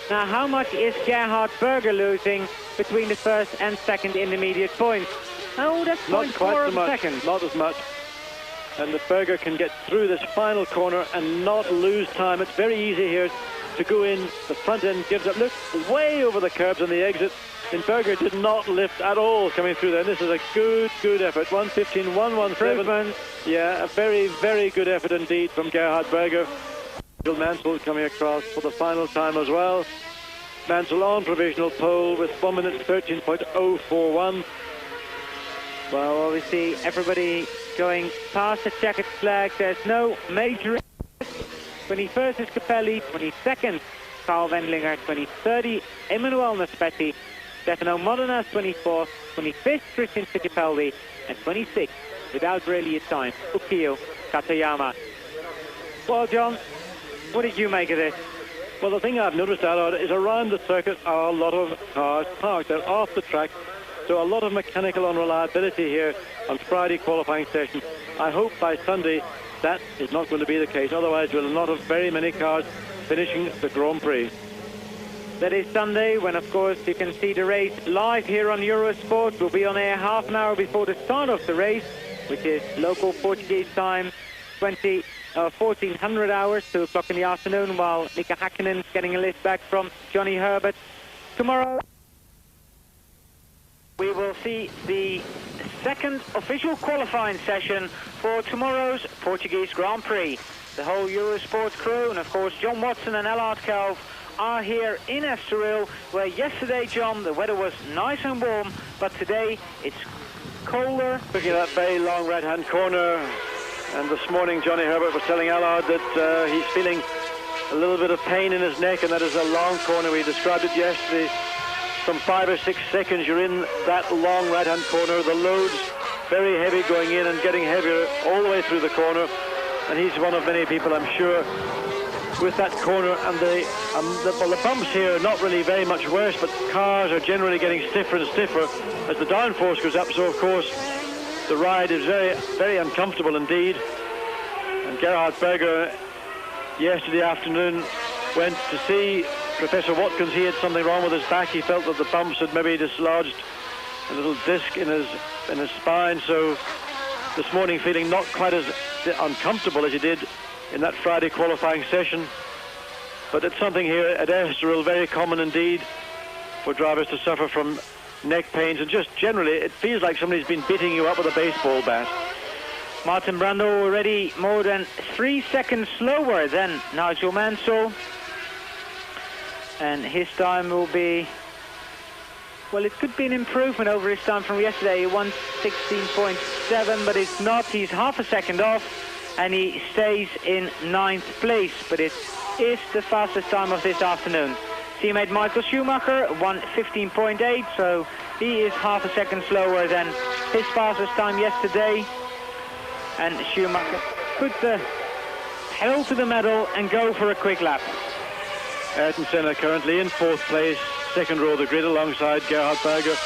Now, how much is Gerhard Berger losing between the first and second intermediate points? Oh, that's not quite so much. Second. Not as much. And the Berger can get through this final corner and not lose time. It's very easy here to go in. The front end gives up. Look, way over the curbs on the exit. And Berger did not lift at all coming through there. And this is a good effort. 1:15.117. Yeah, a very, very good effort indeed from Gerhard Berger. Mansell coming across for the final time as well. Mansell on provisional pole with 1:13.041. Well, obviously everybody going past the checkered flag. There's no major. 21st is Capelli, 22nd Carl Wendlinger, 2030 Emanuele Naspetti, Stefano Modena 24th, 25th Christian Fittipaldi, and 26th, without really a time, Ukio Katayama. Well, John, what did you make of this? Well, the thing I've noticed, Allard, is around the circuit are a lot of cars parked. They're off the track, so a lot of mechanical unreliability here on Friday qualifying session. I hope by Sunday that is not going to be the case. Otherwise, we'll not have very many cars finishing the Grand Prix. That is Sunday, when, of course, you can see the race live here on Eurosport. We'll be on air half an hour before the start of the race, which is local Portuguese time, 1400 hours, 2 o'clock in the afternoon, while Mika Hakkinen is getting a lift back from Johnny Herbert. Tomorrow, we will see the second official qualifying session for tomorrow's Portuguese Grand Prix. The whole Eurosport crew, and of course John Watson and Allard Kelv, are here in Estoril, where yesterday, John, the weather was nice and warm, but today it's colder. Looking at that very long right-hand corner, and this morning Johnny Herbert was telling Allard that he's feeling a little bit of pain in his neck, and that is a long corner. We described it yesterday. Some 5 or 6 seconds you're in that long right-hand corner. The load's very heavy going in and getting heavier all the way through the corner, and he's one of many people, I'm sure, with that corner. And the bumps here are not really very much worse, but cars are generally getting stiffer and stiffer as the downforce goes up. So of course the ride is very, very uncomfortable indeed. And Gerhard Berger yesterday afternoon went to see Professor Watkins. He had something wrong with his back. He felt that the bumps had maybe dislodged a little disc in his spine. So this morning feeling not quite as uncomfortable as he did in that Friday qualifying session. But it's something here at Estoril very common indeed for drivers to suffer from neck pains, and just generally it feels like somebody's been beating you up with a baseball bat. Martin Brundle already more than 3 seconds slower than Nigel Mansell, and his time will be, well, it could be an improvement over his time from yesterday, 1:16.7, but it's not. He's half a second off, and he stays in 9th place, but it is the fastest time of this afternoon. Teammate Michael Schumacher, 1:15.8, so he is half a second slower than his fastest time yesterday. And Schumacher put the pedal to the metal and go for a quick lap. Ayrton Senna currently in 4th place, second row of the grid alongside Gerhard Berger.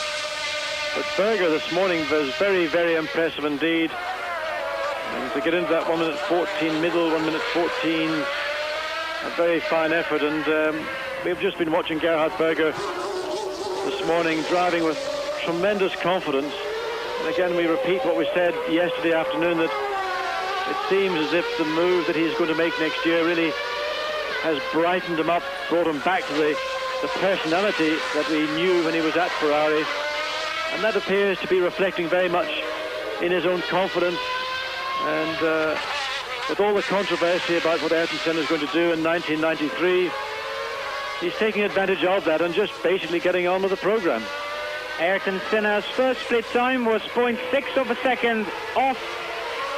But Berger this morning was very, very impressive indeed. And to get into that 1:14 middle, 1:14, a very fine effort. And we've just been watching Gerhard Berger this morning driving with tremendous confidence. And again, we repeat what we said yesterday afternoon, that it seems as if the move that he's going to make next year really has brightened him up, brought him back to the personality that we knew when he was at Ferrari. And that appears to be reflecting very much in his own confidence. And with all the controversy about what Ayrton Senna is going to do in 1993, he's taking advantage of that and just basically getting on with the program. Ayrton Senna's first split time was 0.6 of a second off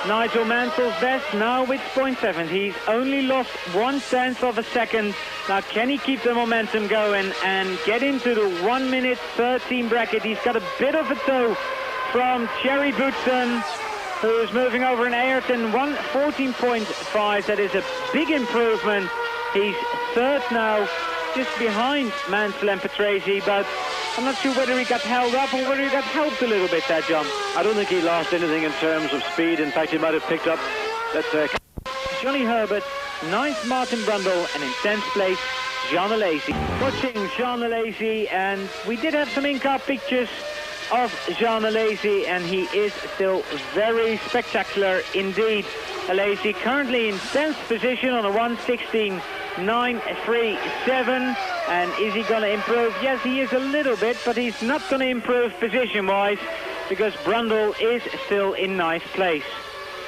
Nigel Mansell's best. Now it's 0.7. He's only lost 1/10 of a second. Now can he keep the momentum going and get into the 1:13 bracket? He's got a bit of a tow from Thierry Boutsen, who's moving over in Ayrton, 1:14.5. That is a big improvement. He's third now, just behind Mansell and Patrese, but I'm not sure whether he got held up or whether he got helped a little bit there, John. I don't think he lost anything in terms of speed. In fact, he might have picked up that... Johnny Herbert, 9th Martin Brundle, and in 10th place, Jean Alesi. Watching Jean Alesi, and we did have some in-car pictures of Jean Alesi, and he is still very spectacular indeed. Alesi currently in 10th position on a 1:16.937. And is he going to improve? Yes, he is a little bit, but he's not going to improve position-wise because Brundle is still in 9th place.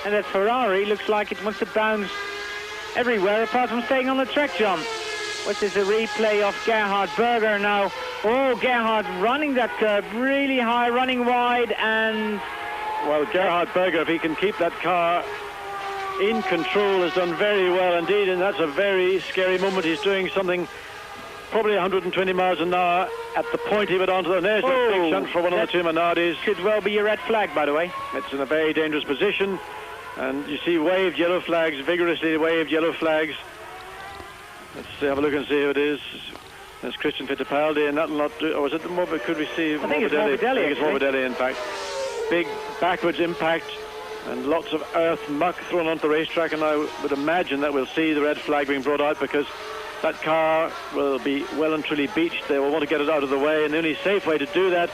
And that Ferrari looks like it wants to bounce everywhere apart from staying on the track, John. Which is a replay of Gerhard Berger now. Oh, Gerhard running that curve really high, running wide, and... Well, Gerhard Berger, if he can keep that car in control, has done very well indeed, and that's a very scary moment. He's doing something probably 120 miles an hour at the point he went onto the... There's a big chance for one of the two Minardis. Could well be a red flag, by the way. It's in a very dangerous position, and you see waved yellow flags, vigorously waved yellow flags. Let's have a look and see who it is. It's Christian Fittipaldi, and that'll not do... Or is it Morbidelli? Could we see Morbidelli? I think it's Morbidelli. I think it's Morbidelli, in fact. Big backwards impact and lots of earth muck thrown onto the racetrack, and I would imagine that we'll see the red flag being brought out because that car will be well and truly beached. They will want to get it out of the way, and the only safe way to do that,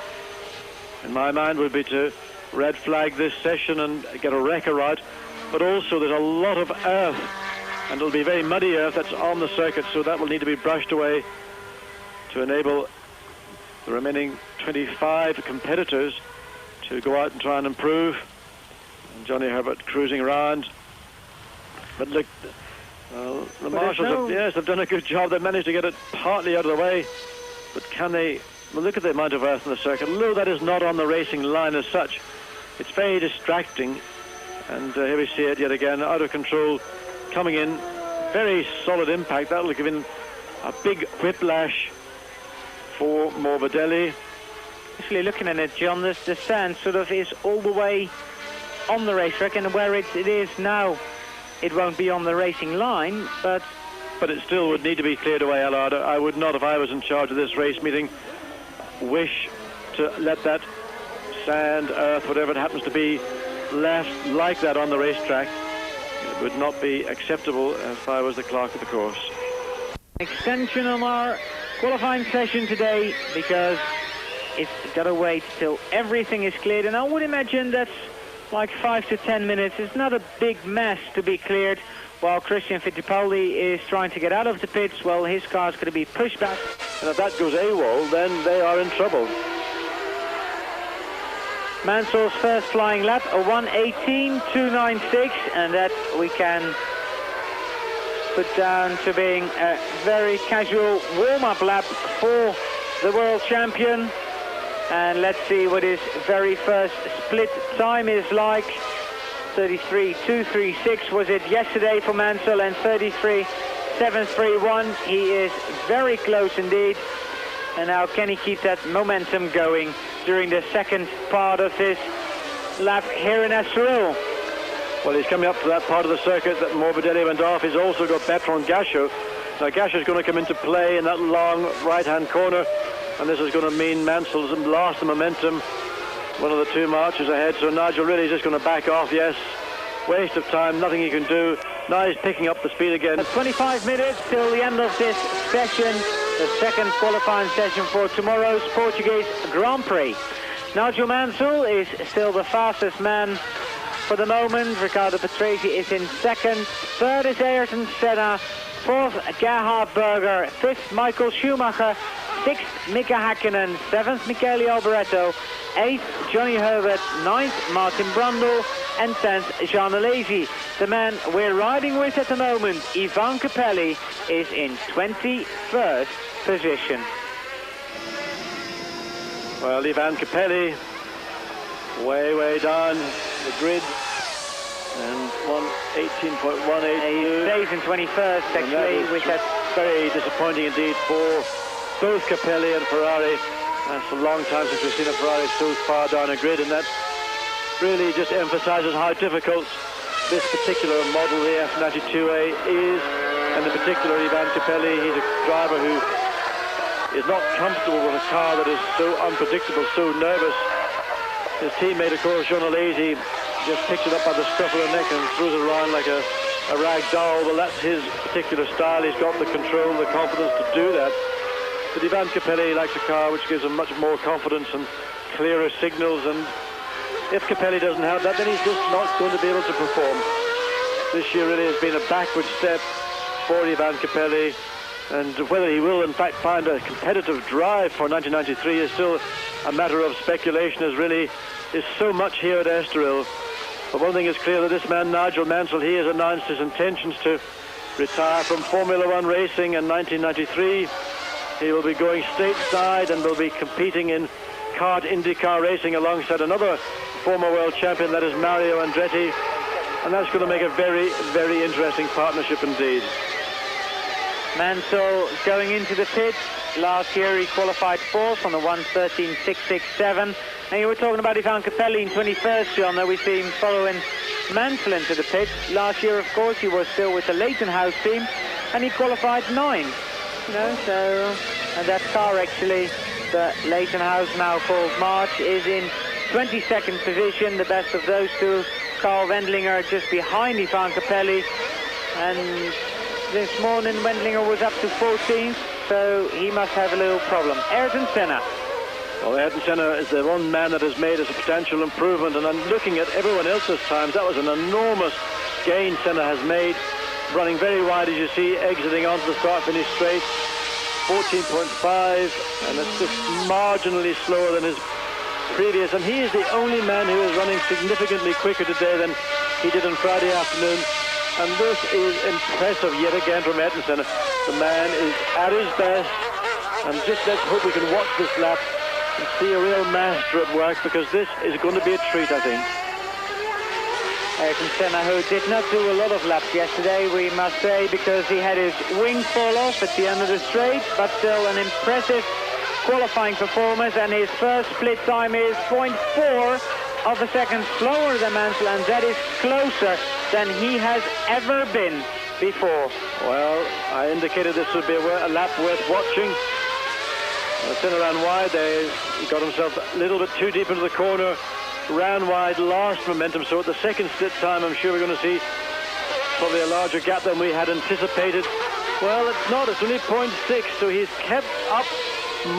in my mind, would be to red flag this session and get a wrecker out. But also there's a lot of earth, and it'll be very muddy earth that's on the circuit, so that will need to be brushed away to enable the remaining 25 competitors to go out and try and improve. And Johnny Herbert cruising around. But look, Well, the marshals, have done a good job. They've managed to get it partly out of the way. But can they... Well, look at the amount of earth in the circuit. Although that is not on the racing line as such, it's very distracting. And here we see it yet again, out of control, coming in. Very solid impact. That will give him a big whiplash for Morbidelli. Actually, looking at it, John, the sand sort of is all the way on the racetrack, and where it is now, it won't be on the racing line, but it still would need to be cleared away, Allard. I would not, if I was in charge of this race meeting, wish to let that sand, earth, whatever it happens to be, left like that on the racetrack. It would not be acceptable if I was the clerk of the course. Extension on our qualifying session today, because it's got to wait till everything is cleared, and I would imagine that's like 5 to 10 minutes. It's not a big mess to be cleared, while Christian Fittipaldi is trying to get out of the pits. Well, his car's going to be pushed back. And if that goes AWOL, then they are in trouble. Mansell's first flying lap, a 1:18.296, and that we can put down to being a very casual warm-up lap for the world champion. And let's see what his very first split time is like. 33.236 was it yesterday for Mansell, and 33.731. He is very close indeed. And now can he keep that momentum going during the second part of this lap here in Estoril? Well, he's coming up to that part of the circuit that Morbidelli went off. He's also got Bertrand Gachot. Now Gachot's going to come into play in that long right-hand corner, and this is going to mean Mansell's lost the momentum. One of the two marchers ahead, so Nigel really is just going to back off. Yes, waste of time, nothing he can do. Now he's picking up the speed again. 25 minutes till the end of this session, the second qualifying session for tomorrow's Portuguese Grand Prix. Nigel Mansell is still the fastest man for the moment. Riccardo Patrese is in second. Third is Ayrton Senna. Fourth, Gerhard Berger. Fifth, Michael Schumacher. Sixth, Mika Häkkinen. Seventh, Michele Alboreto. Eighth, Johnny Herbert. Ninth, Martin Brundle. And 10th, Jean Alesi. The man we're riding with at the moment, Ivan Capelli, is in 21st position. Well, Ivan Capelli, way down the grid, and 1:18.182. He stays in 21st, actually, with that. Very disappointing indeed for both Capelli and Ferrari. That's a long time since we've seen a Ferrari so far down a grid, and that really just emphasizes how difficult this particular model, the F92A, is, and in particular Ivan Capelli. He's a driver who is not comfortable with a car that is so unpredictable, so nervous. His teammate, of course, Jean Alesi, just picks it up by the scruff of the neck and throws it around like a rag doll. Well, that's his particular style. He's got the control, the confidence to do that. But Ivan Capelli likes a car which gives him much more confidence and clearer signals, and if Capelli doesn't have that, then he's just not going to be able to perform. This year really has been a backward step for Ivan Capelli, and whether he will in fact find a competitive drive for 1993 is still a matter of speculation, as really is so much here at Estoril. But one thing is clear, that this man, Nigel Mansell, he has announced his intentions to retire from Formula One racing in 1993. He will be going stateside and will be competing in kart IndyCar racing alongside another former world champion, that is Mario Andretti, and that's going to make a very, very interesting partnership indeed. Mansell going into the pits. Last year he qualified fourth on the 1:13.667. And you were talking about Ivan Capelli in 21st, John. Now we see him following Mansell into the pits. Last year, of course, he was still with the Leighton House team, and he qualified 9. You know, so and that car actually, the Leighton House, now called March, is in 22nd position. The best of those two, Carl Wendlinger, just behind Ivan Capelli, and this morning Wendlinger was up to 14th, so he must have a little problem. Ayrton Senna. Well, Ayrton Senna is the one man that has made a substantial improvement, and I'm looking at everyone else's times. That was an enormous gain Senna has made, running very wide, as you see, exiting onto the start-finish straight, 14.5, and that's just marginally slower than his previous, and he is the only man who is running significantly quicker today than he did on Friday afternoon. And this is impressive yet again from Ayrton Senna. The man is at his best. And just let's hope we can watch this lap and see a real master at work, because this is going to be a treat, I think. Ayrton Senna, who did not do a lot of laps yesterday, we must say, because he had his wing fall off at the end of the straight, but still an impressive qualifying performance, and his first split time is 0.4 of a second slower than Mansell, and that is closer than he has ever been before. Well, I indicated this would be a lap worth watching. Senna ran wide there. He got himself a little bit too deep into the corner, ran wide, lost momentum. So at the second split time, I'm sure we're going to see probably a larger gap than we had anticipated. Well, it's not. It's only 0.6, so he's kept up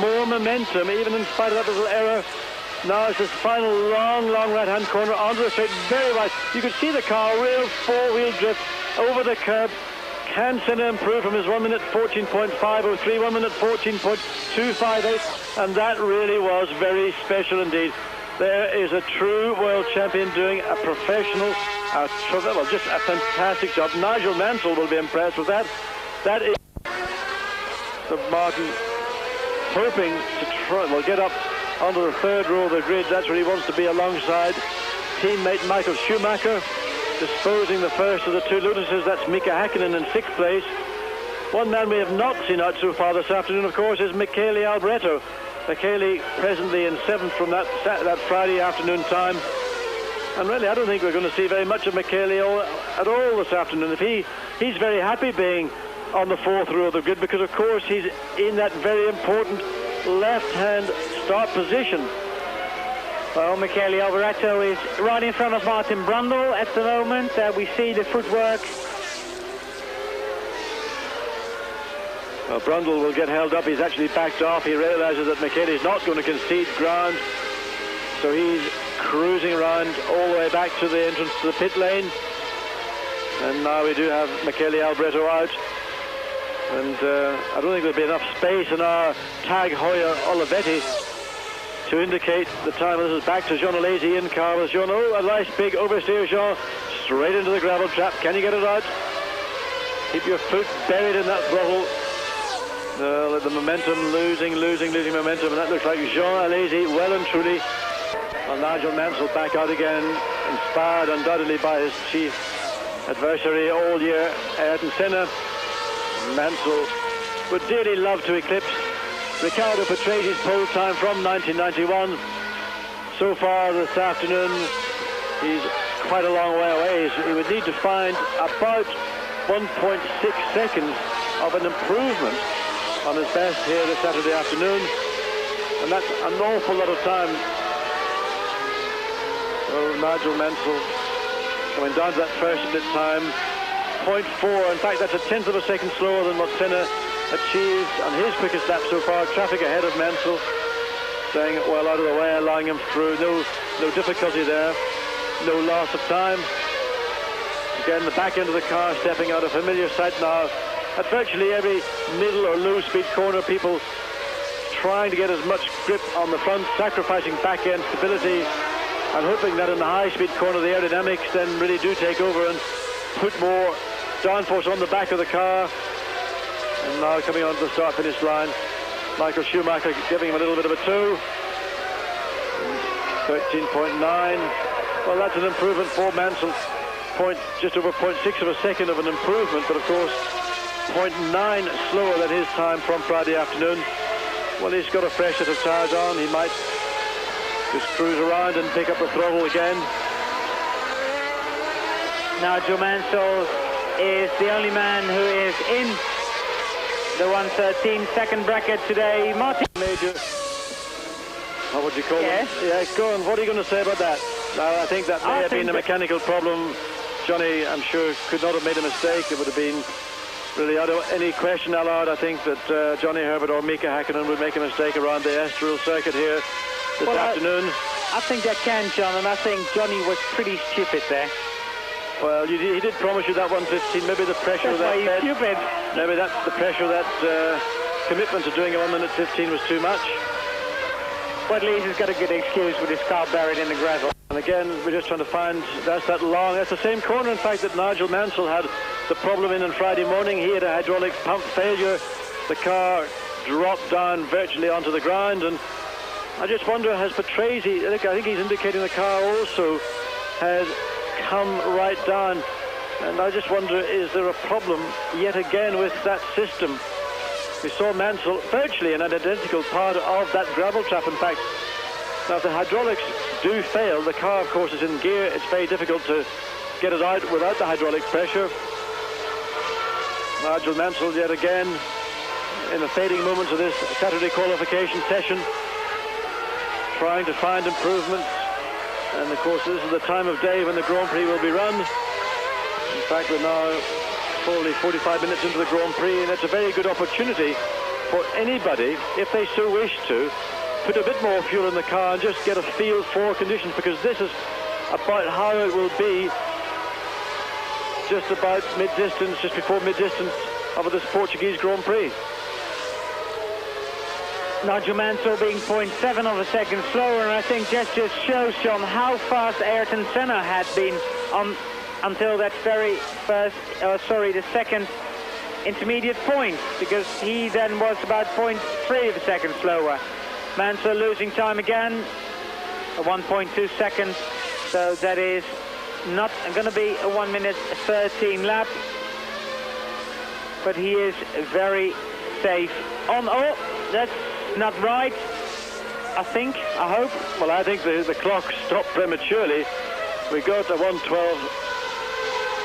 more momentum, even in spite of that little error. Now it's this final long right-hand corner onto the straight, very wide. You could see the car, real four-wheel drift over the curb. Can Senna improve from his 1 minute 14.503, 1 minute 14.258, and that really was very special indeed. There is a true world champion doing a professional, just a fantastic job. Nigel Mansell will be impressed with that. That is the Martin hoping to get up onto the third row of the grid. That's where he wants to be alongside teammate Michael Schumacher, disposing the first of the two Lotuses. That's Mika Häkkinen in 6th place. One man we have not seen out so far this afternoon, of course, is Michele Alboreto. Michele presently in 7th from that Friday afternoon time. And really, I don't think we're going to see very much of Michele at all this afternoon. He's very happy being on the 4th row of the grid, because, of course, he's in that very important left-hand start position. Well, Michele Alboreto is right in front of Martin Brundle at the moment. We see the footwork. Well, Brundle will get held up. He's actually backed off. He realizes that Michele is not going to concede ground. So he's cruising around all the way back to the entrance to the pit lane. And now we do have Michele Alboreto out. And I don't think there'll be enough space in our Tag Heuer Olivetti to indicate the time. This is back to Jean Alesi in car with Jean. Oh, a nice big oversteer, Jean. Straight into the gravel trap. Can you get it out? Keep your foot buried in that throttle. The momentum, losing momentum. And that looks like Jean Alesi well and truly. Well, Nigel Mansell back out again, inspired undoubtedly by his chief adversary all year, Ayrton Senna. Mansell would dearly love to eclipse Riccardo Patrese pole time from 1991. So far this afternoon, he's quite a long way away. He would need to find about 1.6 seconds of an improvement on his best here this Saturday afternoon. And that's an awful lot of time. So Nigel Mansell coming down to that first split time. 0.4. In fact, that's a 1/10 of a second slower than what Senna achieved on his quickest lap so far. Traffic ahead of Mansell, staying well out of the way, allowing him through. No difficulty there. No loss of time. Again, the back end of the car stepping out, a familiar sight now. At virtually every middle or low speed corner, people trying to get as much grip on the front, sacrificing back end stability, and hoping that in the high speed corner the aerodynamics then really do take over and put more downforce on the back of the car. And now coming onto the start-finish line, Michael Schumacher giving him a little bit of a tow. 13.9. Well, that's an improvement for Mansell. Just over 0.6 of a second of an improvement, but of course 0.9 slower than his time from Friday afternoon. Well, he's got a fresh set of tyres on. He might just cruise around and pick up the throttle again. Nigel Mansell is the only man who is in the 1:13 second bracket today. Martin Major, what would you call it? Yeah, go on. What are you going to say about that? I think that may have been a mechanical problem. Johnny, I'm sure, could not have made a mistake. It would have been really out of any question allowed. I think that Johnny Herbert or Mika Häkkinen would make a mistake around the Estoril circuit here this afternoon. I think they can, John, and I think Johnny was pretty stupid there. Well, he did promise you that 1:15. Maybe the pressure of that. That's why he's stupid. Maybe that's the pressure of that commitment to doing a 1:15 was too much. But at least he's got a good excuse with his car buried in the gravel. And again, we're just trying to find, that's the same corner, in fact, that Nigel Mansell had the problem in on Friday morning. He had a hydraulic pump failure. The car dropped down virtually onto the ground, and I just wonder, has Patrese, I think he's indicating the car also has come right down, and I just wonder, is there a problem yet again with that system? We saw Mansell virtually in an identical part of that gravel trap. In fact, now if the hydraulics do fail, the car of course is in gear, it's very difficult to get it out without the hydraulic pressure. Nigel Mansell yet again in the fading moments of this Saturday qualification session, trying to find improvements, and of course this is the time of day when the Grand Prix will be run. In fact, we're now fully 45 minutes into the Grand Prix, and it's a very good opportunity for anybody, if they so wish to, put a bit more fuel in the car and just get a feel for conditions, because this is about how it will be just about mid-distance, just before mid-distance of this Portuguese Grand Prix. Nigel Mansell being 0.7 of a second slower, and I think just shows, John, how fast Ayrton Senna had been on until that very first, the second intermediate point, because he then was about 0.3 of a second slower. Mansell losing time again, 1.2 seconds, so that is not going to be a 1 minute 13 lap, but he is very safe on. Oh, that's not right, I think, I hope. Well, I think the clock stopped prematurely. We got a 1:12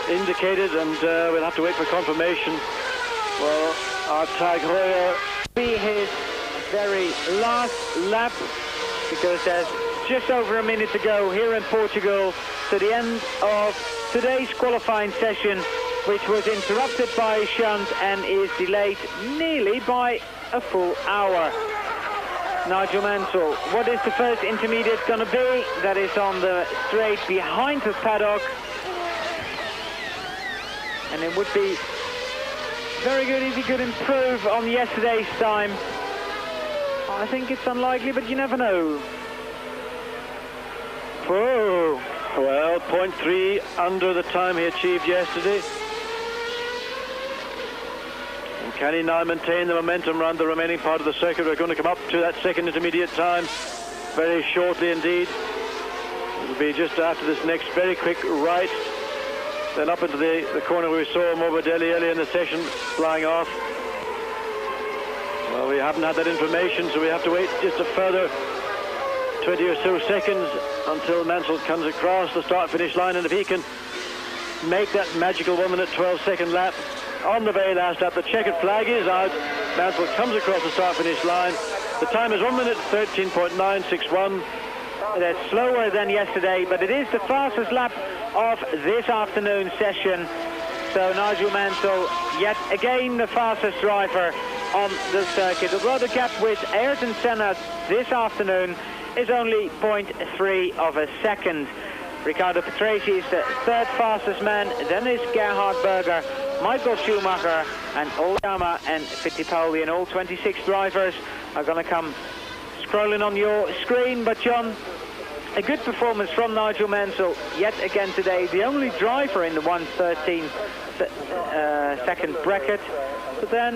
indicated, and we'll have to wait for confirmation. Well, our Tag Heuer be his very last lap, because there's just over a minute to go here in Portugal to the end of today's qualifying session, which was interrupted by a shunt and is delayed nearly by a full hour. Nigel Mansell, what is the first intermediate going to be? That is on the straight behind the paddock, and it would be very good if he could improve on yesterday's time. I think it's unlikely, but you never know. Oh, well, 0.3 under the time he achieved yesterday. And can he now maintain the momentum around the remaining part of the circuit? We're going to come up to that second intermediate time very shortly indeed. It'll be just after this next very quick right, then up into the corner where we saw Morbidelli earlier in the session flying off. Well, we haven't had that information, so we have to wait just a further 20 or so seconds until Mansell comes across the start-finish line, and if he can make that magical 1 minute 12 second lap on the very last lap, the checkered flag is out. Mansell comes across the start-finish line. The time is 1 minute 13.961. That's slower than yesterday, but it is the fastest lap of this afternoon session. So Nigel Mansell, yet again the fastest driver on the circuit. Although the gap with Ayrton Senna this afternoon is only 0.3 of a second. Riccardo Patrese is the third fastest man, then is Gerhard Berger, Michael Schumacher, and Oyama and Fittipaldi, and all 26 drivers are going to come scrolling on your screen. But John, a good performance from Nigel Mansell yet again today, the only driver in the 1:13 second bracket. But then